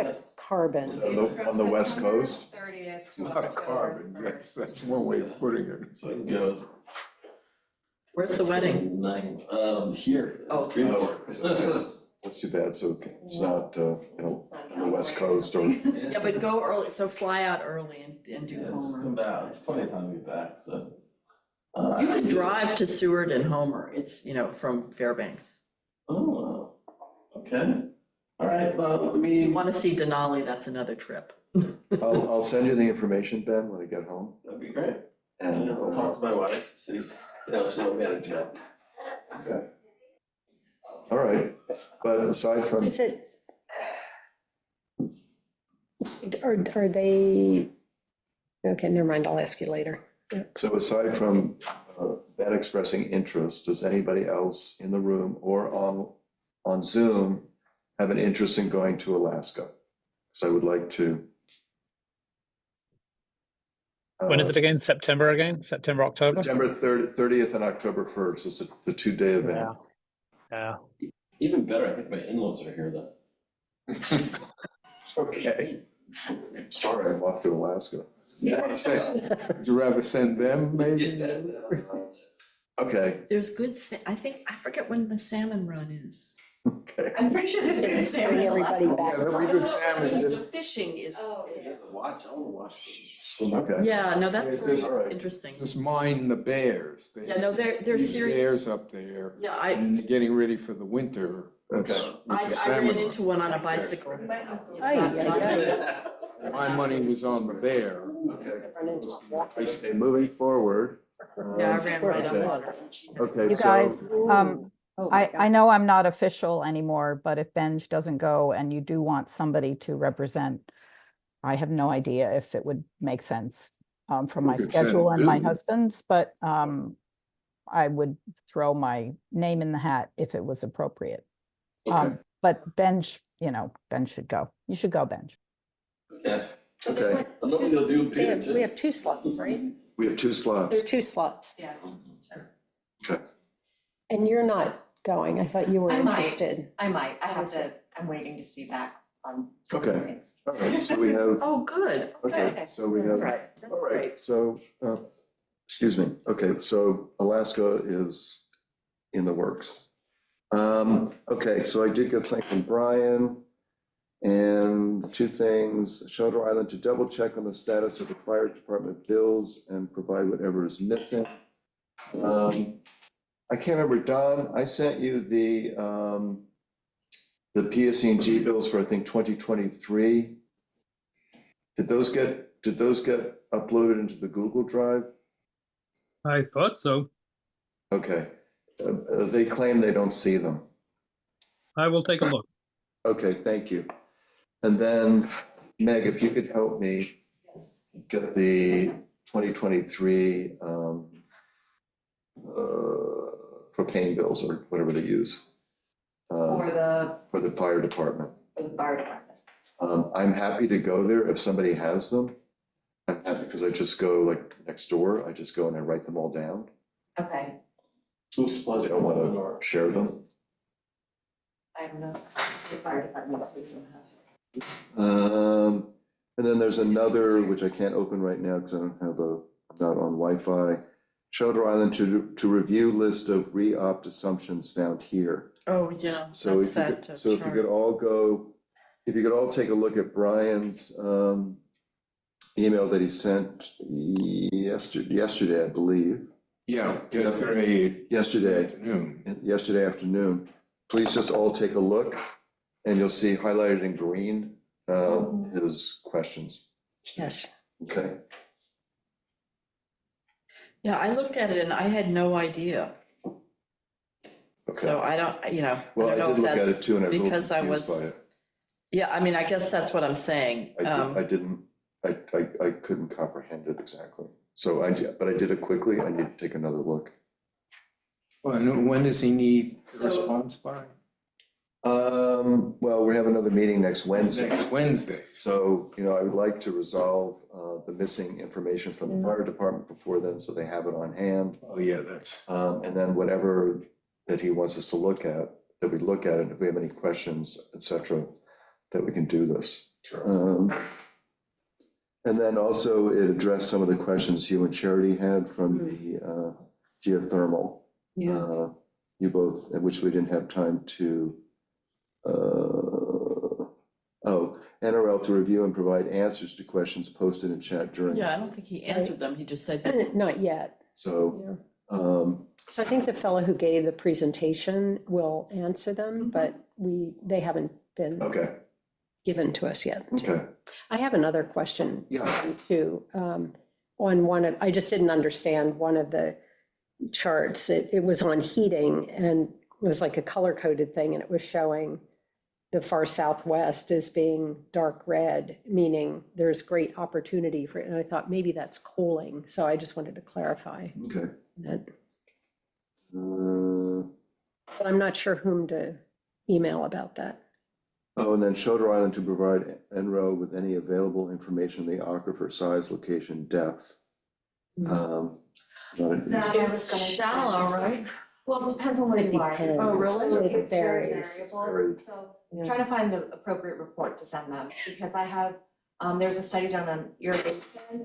Yes. carbon. So on the West Coast? 30th a lot of carbon, that's one way of putting it. So I can go. where's the wedding? Here. Oh. Greenport. That's too bad. So it's not, on the West Coast or. Yeah, but go early, so fly out early and do Yeah, just Homer. come back, it's plenty of time to get back, so. You can drive to Seward and Homer, it's, from Fairbanks. Oh, okay. All right, well, let If me, you want to see Denali, that's another trip. I'll send you the information, Ben, when I get home. that'd be great. And And I'll talk to my wife, see if, she'll let me out of jail. Okay. All right, but aside from, Is it? Are they? Okay, never mind, I'll ask you later. so aside from Ben expressing interest, does anybody else in the room or on Zoom have an interest in going to Alaska. So I would like to. When is it again? September again? September, October? September 30th and October 1st. It's the 2-day event. Yeah. Even better, I think my in-laws are here then. Okay. Sorry, I'm off to Alaska. Would you rather send them, maybe? Okay, There's good, I think, I forget when the salmon run is. okay. I'm pretty sure there's good salmon Bring in everybody Alaska. back. Yeah, that'd be good salmon, The just, fishing is. Oh, I yes. want to watch. Swim. Okay. Yeah, no, that's Yeah, very just- interesting. just mind the bears. They- Yeah, no, they're leave serious. Bears up there, Yeah, and they're getting ready for the winter. Okay. I ran into one on a bicycle. My money was on the bear. Okay, moving forward. Yeah, I ran right Okay. on one. Okay, You so. guys, Oh my I know I'm not official anymore, but if Benj doesn't go and you do want somebody to represent, I have no idea if it would make sense from We my could send schedule and my Dewey. husband's, but I would throw my name in the hat if it was appropriate. Okay. But Benj, Benj should go. You should go, Benj. Yeah. Okay, I know you'll do We Peter have, too. we have 2 slots, right? we have 2 slots. There are 2 slots. Yeah. Okay, And you're not going. I thought you were I might. interested. I might, I'm waiting to see back on some Okay. things. all right, so we have, Oh, good. okay, so we have. Right. All right, so, excuse me, okay, so Alaska is in the works. Okay, so I did get something from Brian. And 2 things, Shelter Island to double check on the status of the fire department bills and provide whatever is missing. I can't remember, Don, I sent you the PSE&G bills for, I think, 2023. Did those get uploaded into the Google Drive? I thought so. Okay, they claim they don't see them. I will take a look. Okay, thank you. And then, Meg, if you could help me Yes. get the 2023 propane bills or whatever they use for the fire department. For the fire department. I'm happy to go there if somebody has them. I'm happy because I just go like next door, I just go and I write them all down. Okay, Who's I sponsoring? don't want to share them. I don't know, the fire department, so we don't have. And then there's another, which I can't open right now because I don't have I'm not on Wi-Fi. Shelter Island to review list of re-opt assumptions found here. Oh, yeah, So that's if you that could, so if you could chart. all go, if you could all take a look at Brian's email that he sent yesterday, I believe, Yeah, yesterday yesterday afternoon. Please just all take a look and you'll see highlighted in green his questions. Yes. Okay, Yeah, I looked at it and I had no idea. So okay. I don't, I Well, I don't know did if look at it that's too and I was a little because I confused was, by it. yeah, I mean, I guess that's what I'm saying. I couldn't comprehend it exactly. So but I did it quickly. I need to take another look. Well, and when does he need a So- response by? Well, we have another meeting next Wednesday. Next Wednesday. So, I would like to resolve the missing information from the fire department before then, so they have it on hand. Oh, yeah, that's, And then whatever that he wants us to look at, that we look at it, if we have any questions, et cetera, that we can do this. And then also it addressed some of the questions you and Charity had from the geothermal. Yeah. You both, which we didn't have time to, NRL to review and provide answers to questions posted in chat during. Yeah, I don't think he answered them. He just said, Not yet. So, Yeah. um, So I think the fellow who gave the presentation will answer them, but they haven't been okay, given to us yet. okay, I have another question. Yeah. Too, on I just didn't understand one of the charts. It was on heating and it was like a color coded thing and it was showing the far southwest as being dark red, meaning there's great opportunity for it. And I thought maybe that's cooling. So I just wanted to clarify okay. that. Uh, But I'm not sure whom to email about that. Oh, and then Shelter Island to provide NREL with any available information, the aquifer size, location, depth. Not an- That I was It's gonna say. shallow, right? Well, it depends on where It you are. depends. Oh, really? It It's very varies. variable, Varies. so Yeah. trying to find the appropriate report to send them, because I have, there's a study done on irrigation,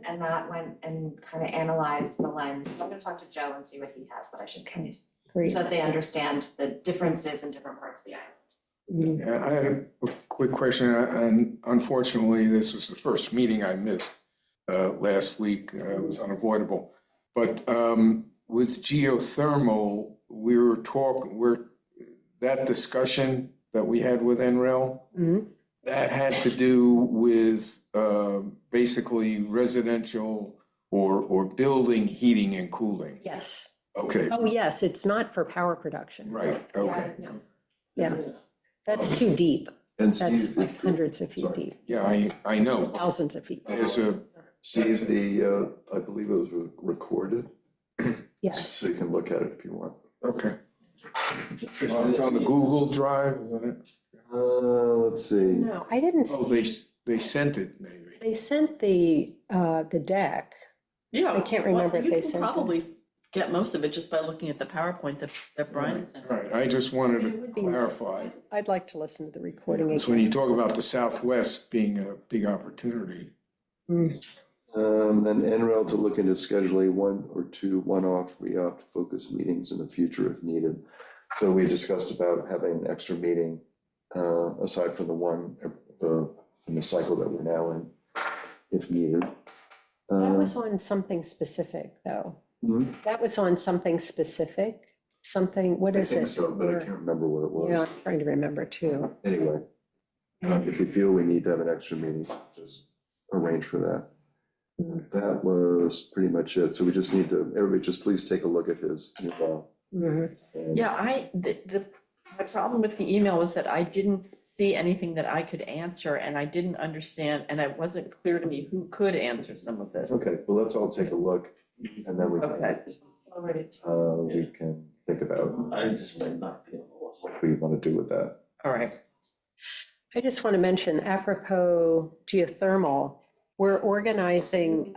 and that went and kind of analyzed the lens. I'm gonna talk to Joe and see what he has that I should send, Great. so that they understand the differences in different parts of the island. Mm. Yeah, I had a quick question, and unfortunately, this was the first meeting I missed last week. It was unavoidable. But with geothermal, that discussion that we had with NREL, Mhm. that had to do with basically residential or building heating and cooling. Yes. Okay, Oh, yes, it's not for power production. right, okay. Yeah, that's too deep. And That's Steve, like hundreds of feet Sorry. deep, Yeah, I know. thousands of feet. There's a, Steve, I believe it was recorded, Yes. so you can look at it if you want. okay. It's on the Google Drive, isn't it? Let's see. No, I didn't Oh, see, they sent it maybe. they sent the deck. Yeah. I can't well, remember if you they can sent it. probably get most of it just by looking at the PowerPoint that Brian sent. Right, I just wanted It to would be nice. clarify. I'd like to listen to the recording Because when you again. talk about the Southwest being a big opportunity, Then NREL to look into scheduling 1 or 2 one-off re-opt focus meetings in the future if needed. So we discussed about having an extra meeting, aside from the one, in the cycle that we're now in, if needed. That was on something specific, though. Hmm? That was on something specific, something, what I is think it? so, but I can't remember what it Yeah, was. I'm trying to remember too. Anyway, if we feel we need to have an extra meeting, just arrange for that. That was pretty much it. So we just need to, everybody just please take a look at his email. Mhm. And- Yeah, my problem with the email was that I didn't see anything that I could answer, and I didn't understand, and it wasn't clear to me who could answer some of this. Okay, well, let's all take a look and then Okay. we can think about I just might not be able to. what we want to do with that. All right. I just want to mention apropos geothermal, we're organizing,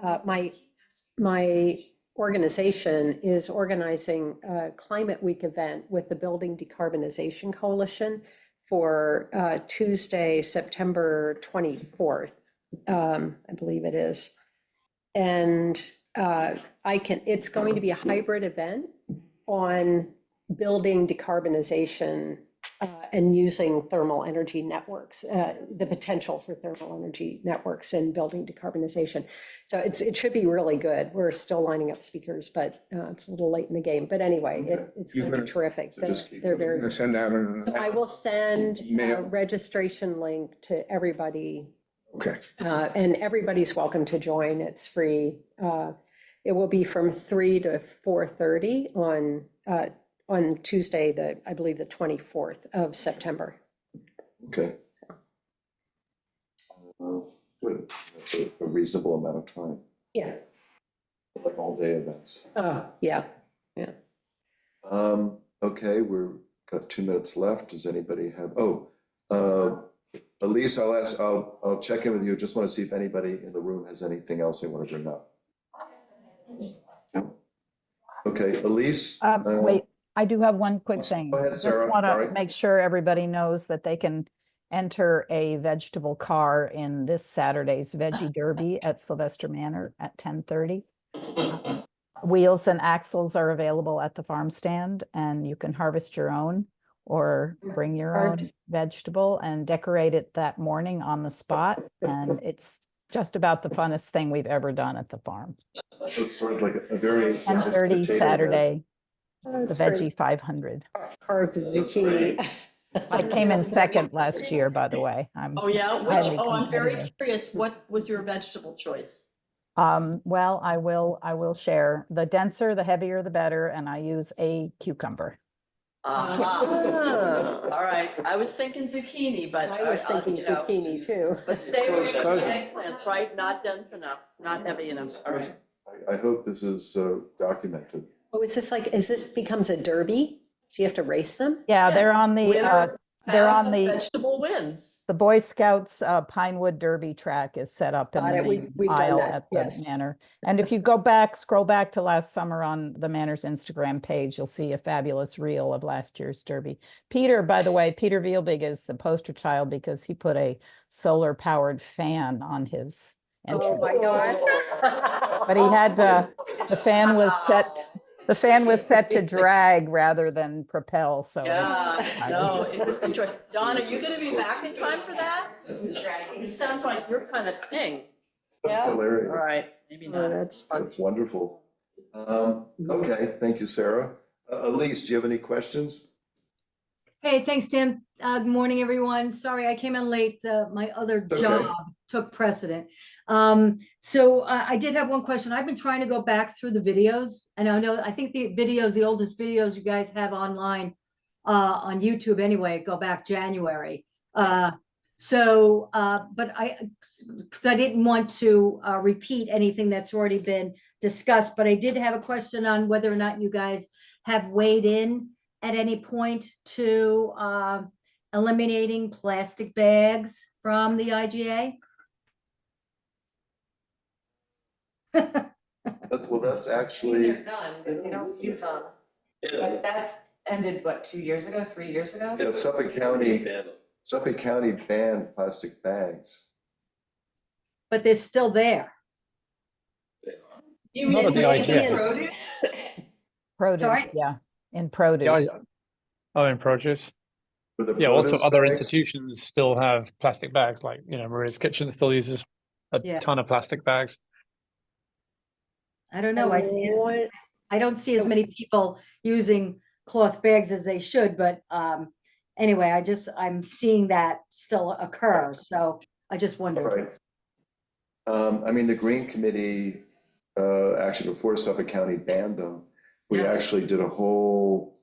my organization is organizing a Climate Week event with the Building Decarbonization Coalition for Tuesday, September 24th, I believe it is. And it's going to be a hybrid event on building decarbonization and using thermal energy networks, the potential for thermal energy networks in building decarbonization. So it should be really good. We're still lining up speakers, but it's a little late in the game. But anyway, it's You're going to be gonna- terrific. so just keep They're looking. I'm very, gonna send out so I will send a Email. registration link to everybody, okay, and everybody's welcome to join. It's free. It will be from 3 to 4:30 on Tuesday, I believe the 24th of September. Okay. Good, that's a reasonable amount of time, Yeah. like all day events. Oh, yeah. Okay, got 2 minutes left. Does anybody have, Elise, I'll check in with you. Just want to see if anybody in the room has anything else they want to bring up. No? Okay, Elise? Wait, I do have one quick thing. Go ahead, Sarah. Just want Sorry. to make sure everybody knows that they can enter a vegetable car in this Saturday's Veggie Derby at Sylvester Manor at 10:30. Wheels and axles are available at the farm stand, and you can harvest your own or bring your own vegetable and decorate it that morning on the spot. And it's just about the funnest thing we've ever done at the farm. So it's sort of like a very. 10:30 Saturday, the It's for Veggie 500. carved zucchini. I came in second last year, by the way. Oh, yeah? highly I'm very competitive. curious. What was your vegetable choice? Well, I will share. The denser, the heavier, the better, and I use a cucumber. Uh-huh. All right. I was thinking zucchini, but. I was thinking you know, zucchini too. But stay with your Cousin. eggplants, right? Not dense enough, not heavy enough. All right. I hope this is documented. Oh, is this becomes a derby? So you have to race them? Yeah, they're on the, Winner. they're on Fastest the, vegetable wins. the Boy Scouts Pinewood Derby track is set up in Got the it. main We've done aisle that, at the yes. Manor. And if you go back, scroll back to last summer on the Manor's Instagram page, you'll see a fabulous reel of last year's Derby. Peter, by the way, Peter Vielbig is the poster child because he put a solar powered fan on his Oh, entrance. my God. But he had the fan was set to drag rather than propel, so. Yeah, no, interesting choice. Dawn, are you gonna be back in time for that? It sounds like your kind of thing. That's All hilarious. right, maybe Oh, not. that's fun. That's wonderful. Okay, thank you, Sarah. Elise, do you have any questions? Hey, thanks, Tim. Good morning, everyone. Sorry, I came in late. My other Okay. job took precedent. I did have one question. I've been trying to go back through the videos, and I think the videos, the oldest videos you guys have online on YouTube anyway, go back January. But because I didn't want to repeat anything that's already been discussed, but I did have a question on whether or not you guys have weighed in at any point to eliminating plastic bags from the IGA? Well, that's actually, done, but they don't use them. But that's ended, what, 2 years ago, 3 years ago? yeah, Suffolk County banned plastic bags. But they're still there. You Not at the maybe IGA. in produce? Produce, Sorry? yeah, in Yeah, produce. oh, in produce. For the Yeah, also produce other bags. institutions still have plastic bags, like, Maria's Kitchen still uses a Yeah. ton of plastic bags. I don't know. What- I don't see as many people using cloth bags as they should, but anyway, I'm seeing that still occur. So I just All wondered. right. I mean, the Green Committee, actually before Suffolk County banned them, we Yes. actually did a whole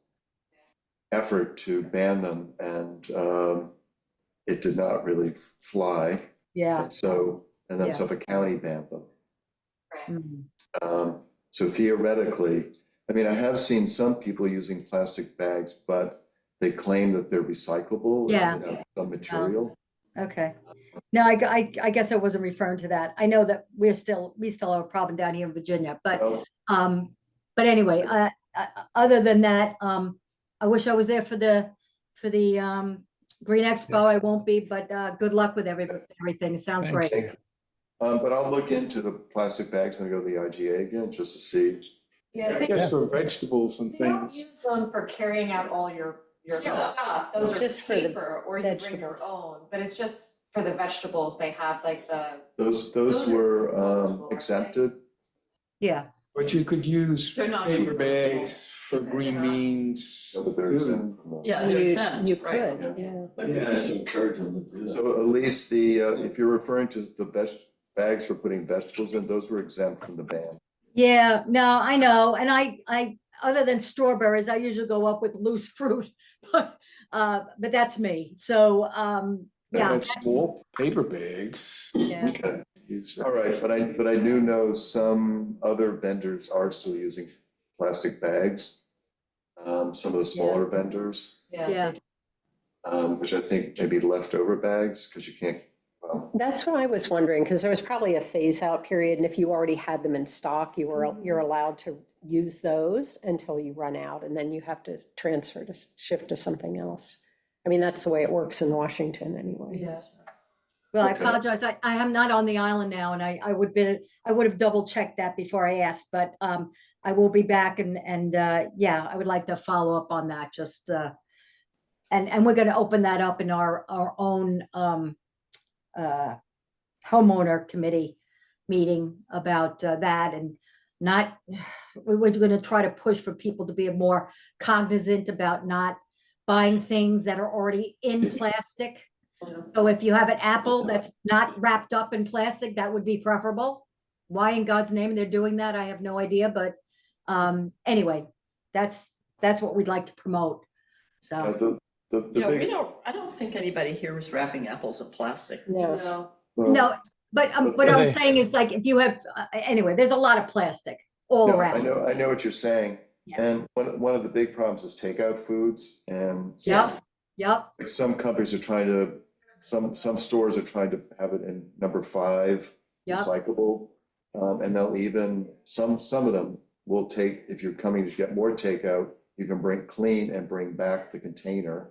effort to ban them and it did not really fly. Yeah. And then Yeah. Suffolk County banned them. Mm. So theoretically, I mean, I have seen some people using plastic bags, but they claim that they're recyclable. Yeah. They have some material. Okay. No, I guess I wasn't referring to that. I know that we still have a problem down here in Virginia, but Well, anyway, other than that, I wish I was there for the Green Expo. I won't be, but good luck with everything. It sounds Thank great. But I'll look into the plastic bags when I go to the IGA again, just to see. Yeah, I guess for vegetables and you don't things. use them for carrying out all your Yeah. stuff. Those are Just for the paper, or you bring your vegetables. own, but it's just for the vegetables. They have like the, Those Those are were compostable, exempted. Yeah. But you could use They're not paper compostable. bags for green beans. So that they're too. exempt from that. Yeah, they're exempt, You right? could, yeah. I think that's encourage them to do that. So at least if you're referring to the bags for putting vegetables in, those were exempt from the ban. Yeah, no, I know. And I, other than strawberries, I usually go up with loose fruit, but that's me. So, And yeah. then small paper bags. Yeah. Okay. Use All right, but I do know some other vendors are still using plastic bags. Some of the smaller vendors, Yeah. which I think maybe leftover bags, because you can't, well, That's what I was wondering, because there was probably a phase out period, and if you already had them in stock, you're allowed to use those until you run out, and then you have to shift to something else. I mean, that's the way it works in Washington anyway. yes. Well, I Okay. apologize. I am not on the island now, and I would have double checked that before I asked, but I will be back and yeah, I would like to follow up on that, just and we're gonna open that up in our own homeowner committee meeting about that, and not, we're gonna try to push for people to be more cognizant about not buying things that are already in plastic. So if you have an apple that's not wrapped up in plastic, that would be preferable. Why in God's name they're doing that, I have no idea, but anyway, that's what we'd like to promote. So, the Yeah, big. I don't think anybody here is wrapping apples in plastic. No, well, no, but what I'm Okay. saying is, like, if you have, anyway, there's a lot of plastic all no, around. I know what you're saying. Yeah. And one of the big problems is takeout foods and. Yes. Yep, Some companies are trying to, some stores are trying to have it in number 5, Yep. recyclable. And they'll even, some of them will take, if you're coming to get more takeout, you can clean and bring back the container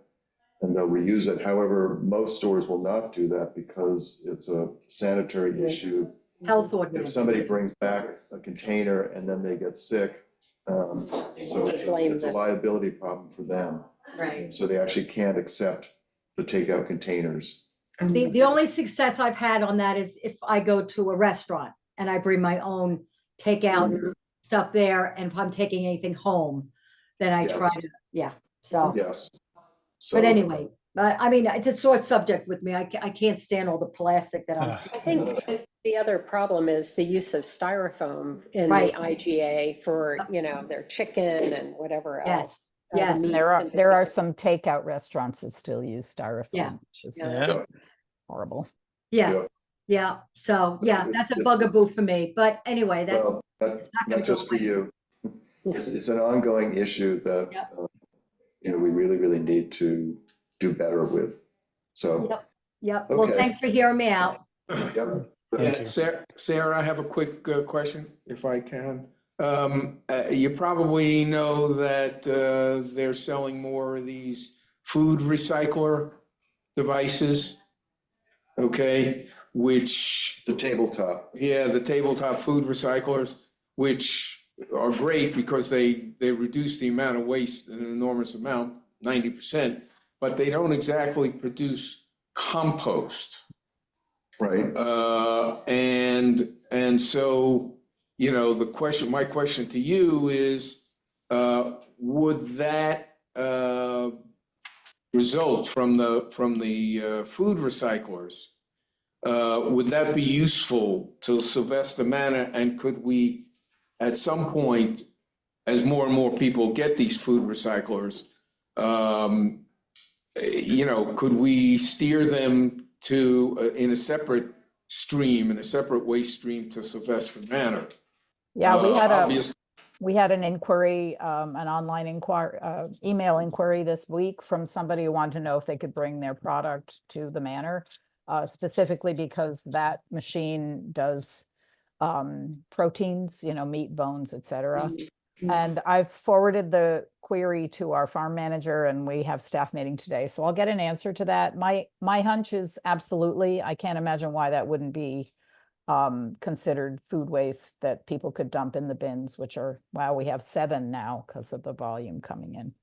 and they'll reuse it. However, most stores will not do that because it's a sanitary issue. health If ordinance. somebody brings back a container and then they get sick, so it's a liability problem for them. Right. So they actually can't accept the takeout containers. The only success I've had on that is if I go to a restaurant and I bring my own takeout stuff there, and if I'm taking anything home, then I try Yes. to, yeah, so. Yes. So, But anyway, I mean, it's a sore subject with me. I can't stand all the plastic that I'm Ah. seeing. I think the other problem is the use of styrofoam in Right. the IGA for, their chicken and whatever else. Yes, The yes. meat There in are particular. some takeout restaurants that still use styrofoam, Yeah. which is Yeah. horrible. Yeah, Yeah. yeah, so, yeah, It's- that's a it's- bugaboo for me, but anyway, that's, well, not gonna not just go for away. you. It's an ongoing issue that, Yep. we really, really need to do better with. So, Yep, well, Okay. thanks for hearing me out. yep. Thank Yeah, you. Sarah, I have a quick question, if I can. You probably know that they're selling more of these food recycler devices, okay? Which, The tabletop. yeah, the tabletop food recyclers, which are great because they reduce the amount of waste an enormous amount, 90%, but they don't exactly produce compost. Right. And so, my question to you is, would that result from the food recyclers? Would that be useful to Sylvester Manor? And could we, at some point, as more and more people get these food recyclers, could we steer them to, in a separate waste stream to Sylvester Manor? Yeah, Obvious- we had an inquiry, an online inquiry, email inquiry this week from somebody who wanted to know if they could bring their product to the manor, specifically because that machine does proteins, meat, bones, et cetera. And I've forwarded the query to our farm manager and we have staff meeting today. So I'll get an answer to that. My hunch is absolutely, I can't imagine why that wouldn't be considered food waste that people could dump in the bins, which are, wow, we have 7 now because of the volume coming in.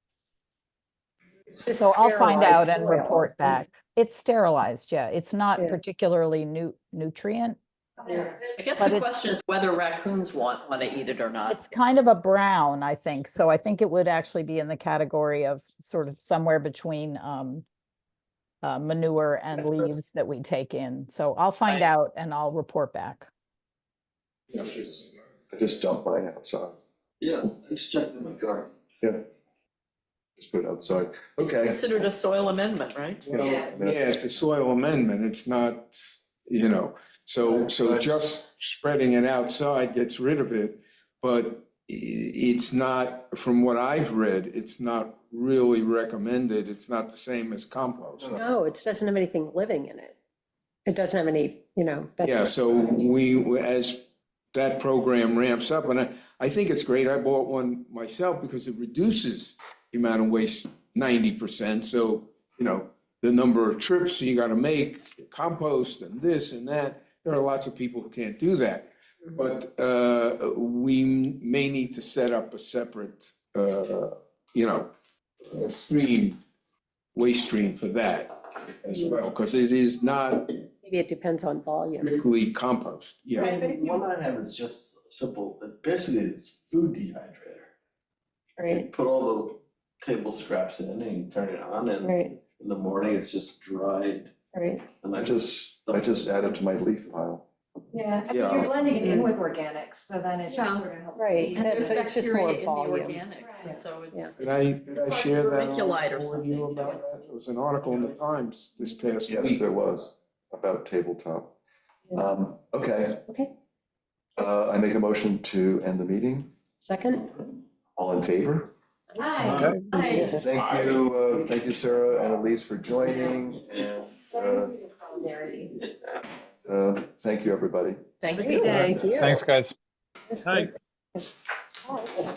Just So I'll find out sterilized and soil. report back. It's sterilized, yeah. It's not Yeah. particularly nutrient. I guess But the it's- question is whether raccoons want to eat it or not. It's kind of a brown, I think. So I think it would actually be in the category of sort of somewhere between manure and leaves that we take in. So I'll find Right. out and I'll report back. I just dumped mine outside. Yeah, I just checked in my car. Yeah. Just put it outside. Okay. Considered a soil amendment, right? Yeah. Yeah, it's a soil amendment. It's not, so just spreading it outside gets rid of it. But it's not, from what I've read, it's not really recommended. It's not the same as compost. No, it doesn't have anything living in it. It doesn't have any, Yeah, so we, as that program ramps up, and I think it's great. I bought one myself because it reduces the amount of waste 90%. So, the number of trips you gotta make, compost and this and that, there are lots of people who can't do that. But we may need to set up a separate, waste stream for that as well, because it is not maybe it depends on volume. strictly compost, yeah. One I have is just simple, basically it's food dehydrator. You Right, put all the table scraps in and you turn it on and right, in the morning it's just dried. right. And I just added to my leaf pile. Yeah, I mean, Yeah. you're blending it in with organics, so then it Yeah. just sort of helps. Right. And there's It's just more bacteria in the volume. organics, Right. so Yeah. it's. Did I It's like share that vermiculite or with you something, about that? There was an article in the Times this past Yes, week. there was, about tabletop. Yeah. Okay, Okay, I make a motion to end the meeting. second? All in favor? Hi. Okay. Thank you, Sarah and Elise for joining, and, thank you, everybody. Thank Have a you. good day. Thank you. Thanks, guys. That's Hi. good.